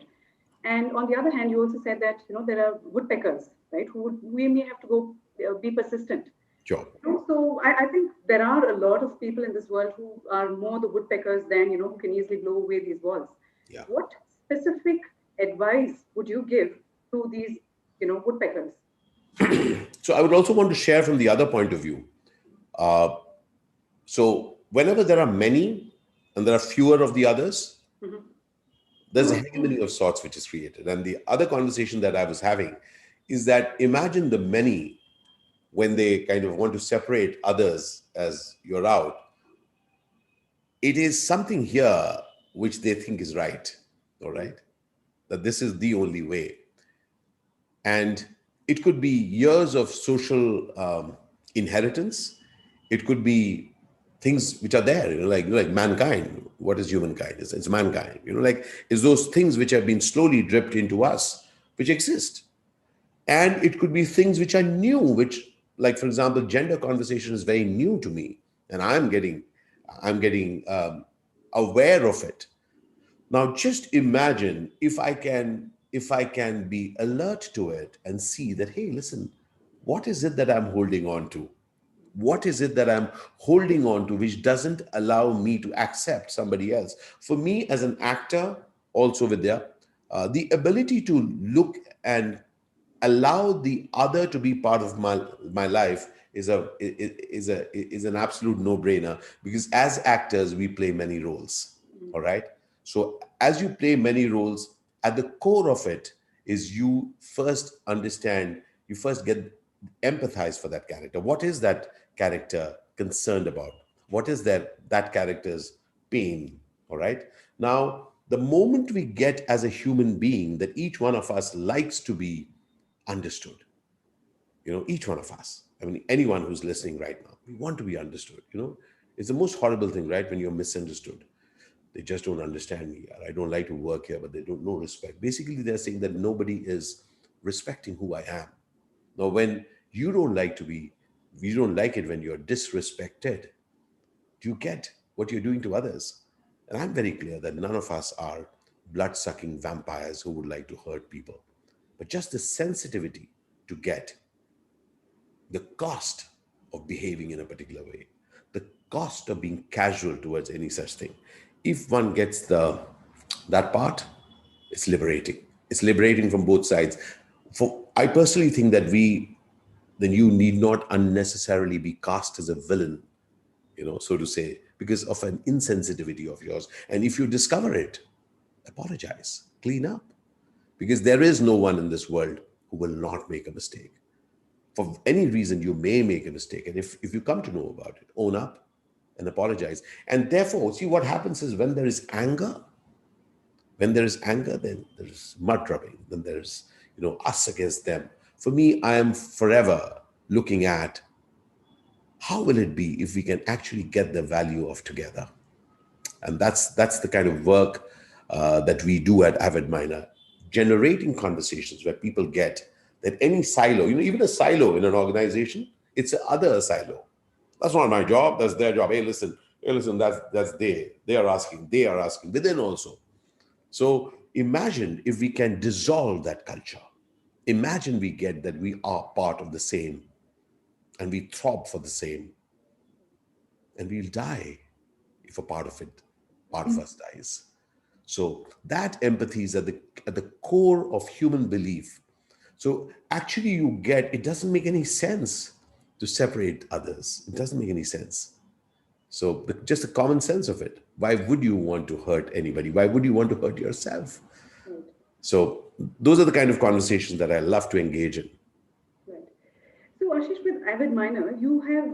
And on the other hand, you also said that, there are woodpeckers, right? We may have to go be persistent. Sure. So I think there are a lot of people in this world who are more the woodpeckers than, who can easily blow away these walls. Yeah. What specific advice would you give to these, woodpeckers? So I would also want to share from the other point of view. So whenever there are many and there are fewer of the others, there's a hegemony of sorts which is created. And the other conversation that I was having is that imagine the many, when they kind of want to separate others as you're out, it is something here which they think is right, all right? That this is the only way. And it could be years of social inheritance. It could be things which are there, like mankind. What is humankind? It's mankind. It's those things which have been slowly dripped into us, which exist. And it could be things which are new, which, like, for example, gender conversation is very new to me, and I'm getting aware of it. Now, just imagine if I can be alert to it and see that, hey, listen, what is it that I'm holding on to? What is it that I'm holding on to which doesn't allow me to accept somebody else? For me, as an actor, also Vidya, the ability to look and allow the other to be part of my life is an absolute no-brainer, because as actors we play many roles. All right. So as you play many roles, at the core of it is you first understand, you first get empathize for that character. What is that character concerned about? What is that character's pain? All right. Now, the moment we get as a human being that each one of us likes to be understood, each one of us, I mean, anyone who's listening right now, we want to be understood. It's the most horrible thing, right? When you're misunderstood. They just don't understand me. I don't like to work here, but they don't know respect. Basically, they're saying that nobody is respecting who I am. Now, when you don't like it when you're disrespected, do you get what you're doing to others? And I'm very clear that none of us are blood-sucking vampires who would like to hurt people. But just the sensitivity to get the cost of behaving in a particular way, the cost of being casual towards any such thing. If one gets that part, it's liberating. It's liberating from both sides. I personally think that you need not unnecessarily be cast as a villain, so to say, because of an insensitivity of yours. And if you discover it, apologize, clean up, because there is no one in this world who will not make a mistake. For any reason, you may make a mistake. And if you come to know about it, own up and apologize. And therefore, see, what happens is when there is anger, then there's mud rubbing. Then there's, us against them. For me, I am forever looking at how will it be if we can actually get the value of together. And that's the kind of work that we do at Avid Miner, generating conversations where people get that any silo, even a silo in an organization, it's another silo. That's not my job, that's their job. Hey, listen, that's they are asking within also. So imagine if we can dissolve that culture. Imagine we get that we are part of the same and we throb for the same, and we'll die if a part of us dies. So that empathy is at the core of human belief. So actually it doesn't make any sense to separate others. It doesn't make any sense. So just the common sense of it. Why would you want to hurt anybody? Why would you want to hurt yourself? Right. So those are the kind of conversations that I love to engage in. Right. So Ashish, with Avid Miner, you have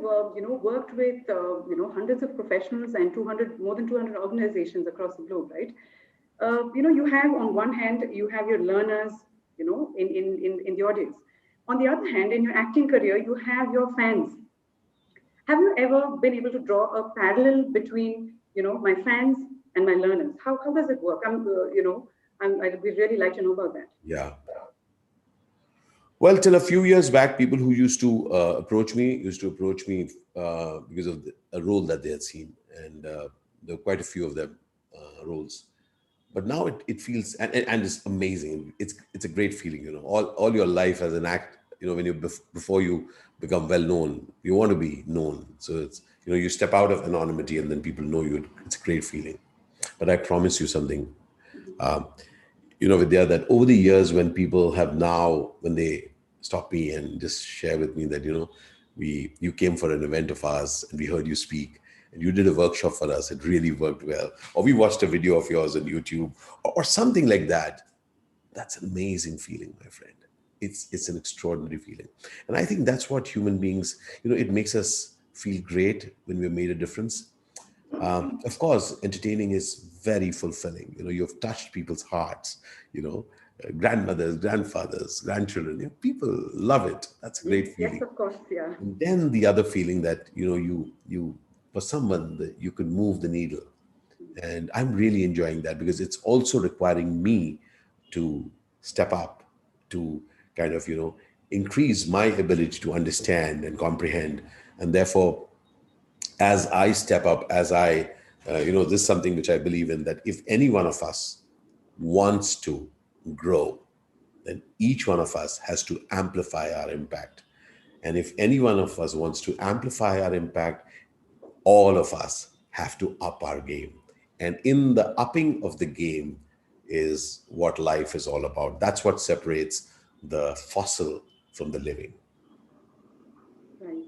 worked with hundreds of professionals and more than 200 organizations across the globe, right? You have, on one hand, you have your learners, in the audience. On the other hand, in your acting career, you have your fans. Have you ever been able to draw a parallel between, my fans and my learners? How does it work? I'd really like to know about that. Yeah. Well, till a few years back, people who used to approach me because of a role that they had seen, and there were quite a few of them roles. But now it feels and it's amazing. It's a great feeling, all your life as an act, when before you become well known, you want to be known. So it's you step out of anonymity and then people know you. It's a great feeling. But I promise you something, Vidya, that over the years when they stop me and just share with me that you came for an event of ours and we heard you speak and you did a workshop for us, it really worked well, or we watched a video of yours on YouTube or something like that. That's an amazing feeling, my friend. It's an extraordinary feeling. And I think that's what human beings, it makes us feel great when we've made a difference. Of course, entertaining is very fulfilling. You've touched people's hearts, grandmothers, grandfathers, grandchildren. People love it. That's a great feeling. Yes, of course, yeah. And then the other feeling that, you for someone that you could move the needle. And I'm really enjoying that because it's also requiring me to step up, to kind of, increase my ability to understand and comprehend. And therefore, as I step up, this is something which I believe in, that if any one of us wants to grow, then each one of us has to amplify our impact. And if any one of us wants to amplify our impact, all of us have to up our game. And in the upping of the game is what life is all about. That's what separates the fossil from the living. Right.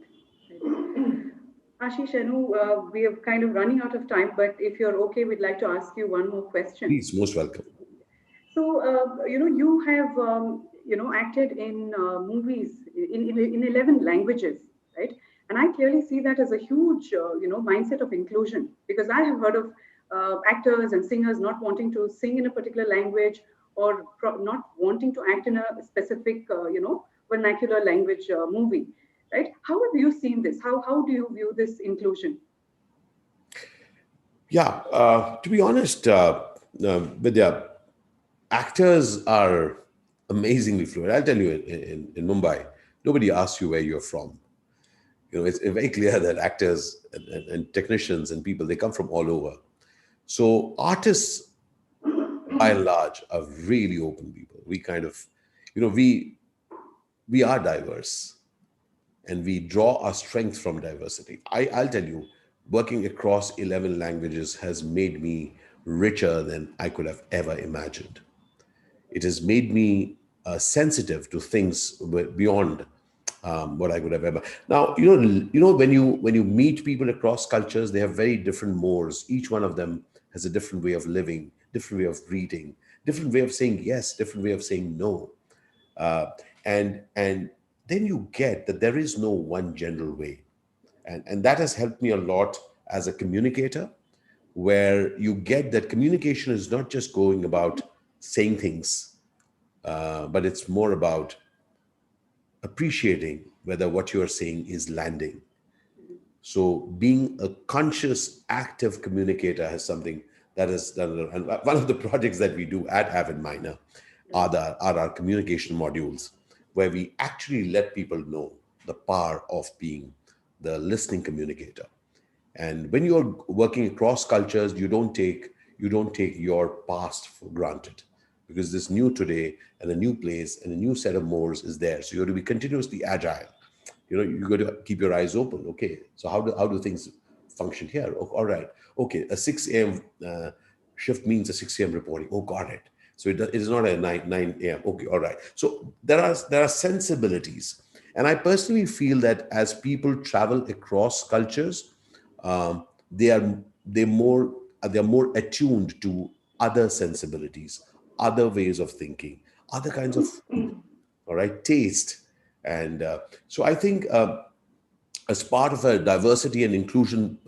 Ashish, I know we are kind of running out of time, but if you're okay, we'd like to ask you one more question. Please, most welcome. So, you have acted in movies in 11 languages, right? And I clearly see that as a huge, mindset of inclusion, because I have heard of actors and singers not wanting to sing in a particular language, or not wanting to act in a specific, vernacular language movie, right? How have you seen this? How do you view this inclusion? Yeah, to be honest, Vidya, actors are amazingly fluid. I'll tell you, in Mumbai, nobody asks you where you're from. It's very clear that actors and technicians and people, they come from all over. So artists, by and large, are really open people. We kind of, we are diverse, and we draw our strength from diversity. I'll tell you, working across 11 languages has made me richer than I could have ever imagined. It has made me sensitive to things beyond what I could have ever. Now, when you meet people across cultures, they have very different mores. Each one of them has a different way of living, different way of reading, different way of saying yes, different way of saying no. And then you get that there is no one general way, and that has helped me a lot as a communicator, where you get that communication is not just going about saying things, but it's more about appreciating whether what you are saying is landing. So being a conscious, active communicator has something that is done. And one of the projects that we do at Avid Minor are our communication modules, where we actually let people know the power of being the listening communicator. And when you're working across cultures, you don't take your past for granted, because this new today and a new place and a new set of mores is there. So you have to be continuously agile. You got to keep your eyes open. Okay, so how do things function here? Oh, all right. Okay, a 6 a.m. Shift means a 6 a.m. reporting. Oh, got it. So it is not a 9 a.m. Okay, all right. So there are sensibilities, and I personally feel that as people travel across cultures, they are they're more attuned to other sensibilities, other ways of thinking, other kinds of food, all right, taste. And so I think, as part of a diversity and inclusion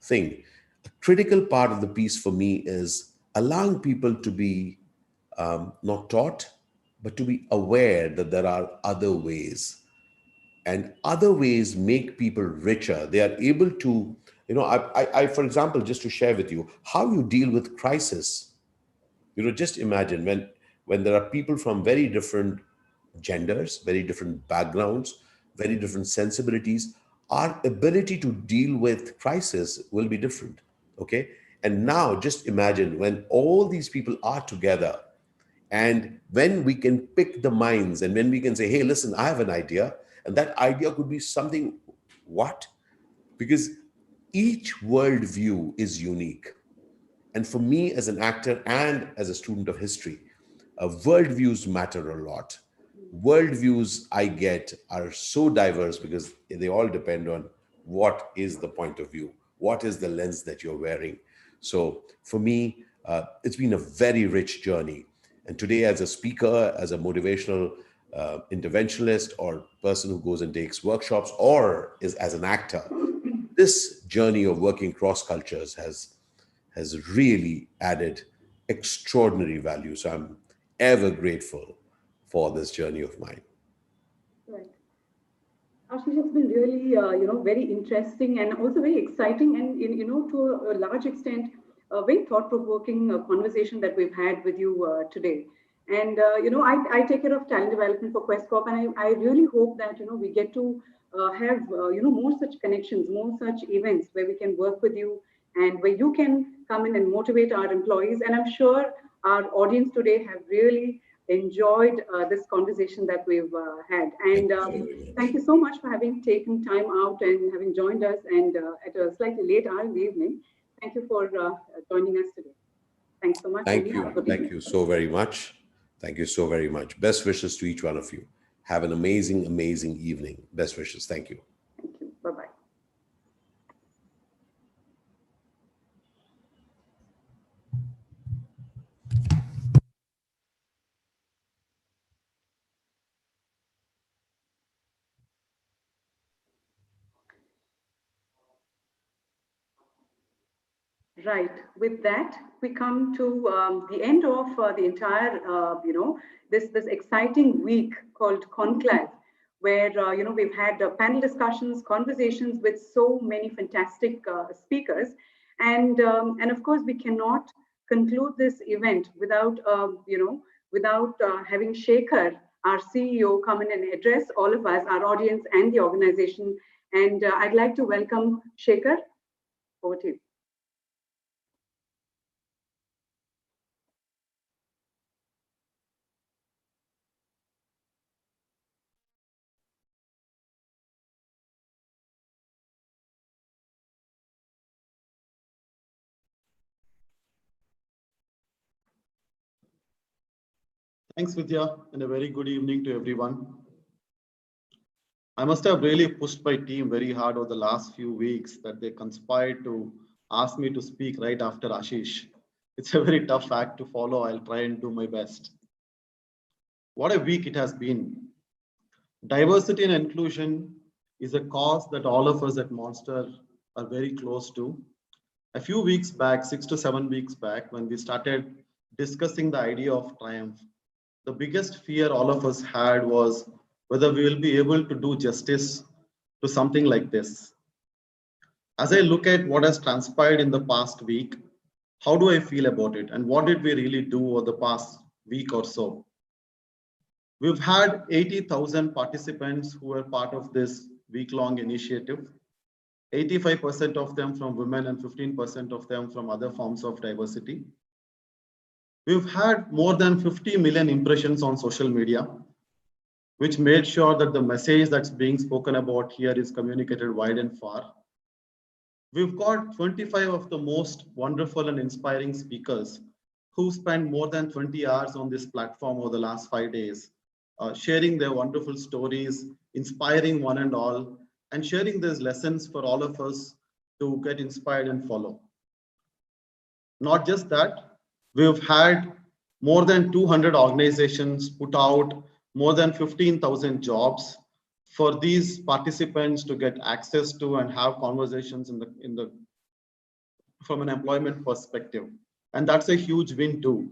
thing, a critical part of the piece for me is allowing people to be, not taught, but to be aware that there are other ways, and other ways make people richer. They are able to, for example, just to share with you how you deal with crisis. Just imagine when there are people from very different genders, very different backgrounds, very different sensibilities, our ability to deal with crisis will be different. Okay. And now just imagine when all these people are together, and when we can pick the minds, and when we can say, hey, listen, I have an idea, and that idea could be something, what? Because each worldview is unique. And for me, as an actor and as a student of history, worldviews matter a lot. Worldviews I get are so diverse because they all depend on what is the point of view, what is the lens that you're wearing. So for me, it's been a very rich journey. And today, as a speaker, as a motivational interventionist, or person who goes and takes workshops, or is as an actor, this journey of working cross cultures has really added extraordinary value. So I'm ever grateful for this journey of mine. Right. Ashish, it's been really, very interesting and also very exciting, and to a large extent, a very thought-provoking conversation that we've had with you today. And I take care of talent development for Quest Corp, and I really hope that we get to have more such connections, more such events where we can work with you, and where you can come in and motivate our employees. And I'm sure our audience today have really enjoyed this conversation that we've had. And Thank you very thank much. you so much for having taken time out and having joined us, and at a slightly late hour in the evening. Thank you for joining us today. Thanks so much, and Thank you have a you. good Thank evening. you so very much. Thank you so very much. Best wishes to each one of you. Have an amazing, amazing evening. Best wishes. Thank you. Thank you. Bye-bye. Right. With that, we come to the end of the entire, this exciting week called Conclave, where we've had panel discussions, conversations with so many fantastic speakers, and of course we cannot conclude this event without having Shekhar, our CEO, come in and address all of us, our audience, and the organization. And I'd like to welcome Shekhar. Over to you. Thanks, Vidya, and a very good evening to everyone. I must have really pushed my team very hard over the last few weeks that they conspired to ask me to speak right after Ashish. It's a very tough act to follow. I'll try and do my best. What a week it has been. Diversity and inclusion is a cause that all of us at Monster are very close to. A few weeks back, 6 to 7 weeks back, when we started discussing the idea of Triumph, the biggest fear all of us had was whether we will be able to do justice to something like this. As I look at what has transpired in the past week, how do I feel about it? And what did we really do over the past week or so? We've had 80,000 participants who were part of this week-long initiative. 85% of them from women and 15% of them from other forms of diversity. We've had more than 50 million impressions on social media, which made sure that the message that's being spoken about here is communicated wide and far. We've got 25 of the most wonderful and inspiring speakers who spent more than 20 hours on this platform over the last 5 days, sharing their wonderful stories, inspiring one and all, and sharing these lessons for all of us to get inspired and follow. Not just that, we've had more than 200 organizations put out more than 15,000 jobs for these participants to get access to and have conversations from an employment perspective. And that's a huge win too.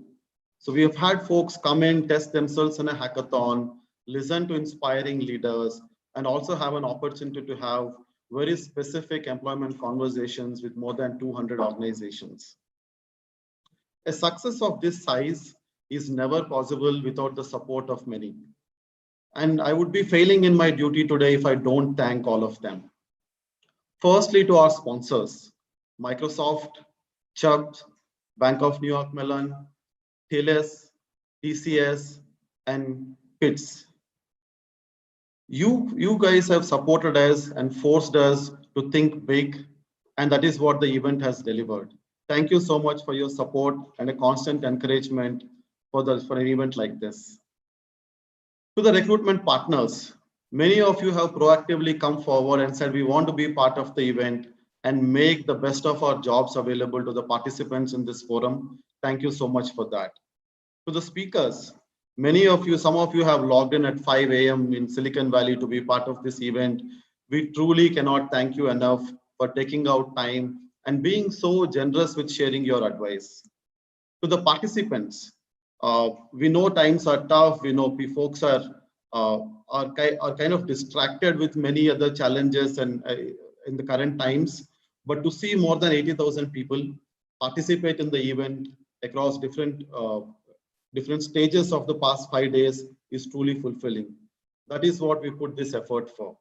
So we have had folks come in, test themselves in a hackathon, listen to inspiring leaders, and also have an opportunity to have very specific employment conversations with more than 200 organizations. A success of this size is never possible without the support of many. And I would be failing in my duty today if I don't thank all of them. Firstly, to our sponsors, Microsoft, Chubb, Bank of New York Mellon, TLS, TCS, and PITS. You guys have supported us and forced us to think big, and that is what the event has delivered. Thank you so much for your support and a constant encouragement for an event like this. To the recruitment partners, many of you have proactively come forward and said we want to be part of the event and make the best of our jobs available to the participants in this forum. Thank you so much for that. To the speakers, some of you have logged in at 5 a.m. in Silicon Valley to be part of this event. We truly cannot thank you enough for taking out time and being so generous with sharing your advice. To the participants, we know times are tough. We know folks are kind of distracted with many other challenges and in the current times. But to see more than 80,000 people participate in the event across different stages of the past 5 days is truly fulfilling. That is what we put this effort for.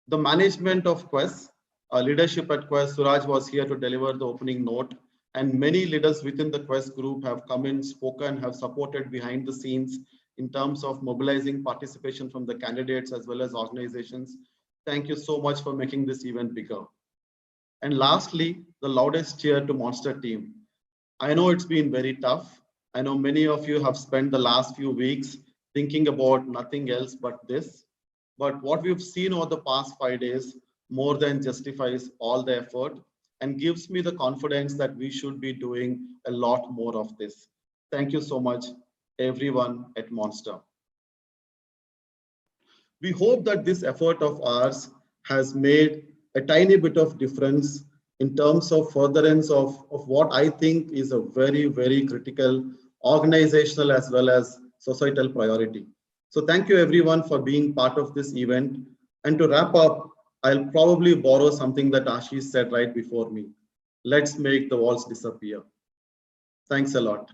The management of Quest, leadership at Quest, Suraj was here to deliver the opening note, and many leaders within the Quest group have come in, spoken, have supported behind the scenes in terms of mobilizing participation from the candidates as well as organizations. Thank you so much for making this event bigger. And lastly, the loudest cheer to Monster team. I know it's been very tough. I know many of you have spent the last few weeks thinking about nothing else but this. But what we've seen over the past 5 days more than justifies all the effort and gives me the confidence that we should be doing a lot more of this. Thank you so much, everyone at Monster. We hope that this effort of ours has made a tiny bit of difference in terms of furtherance of what I think is a very, very critical organizational as well as societal priority. So thank you everyone for being part of this event. And to wrap up, I'll probably borrow something that Ashish said right before me. Let's make the walls disappear. Thanks a lot.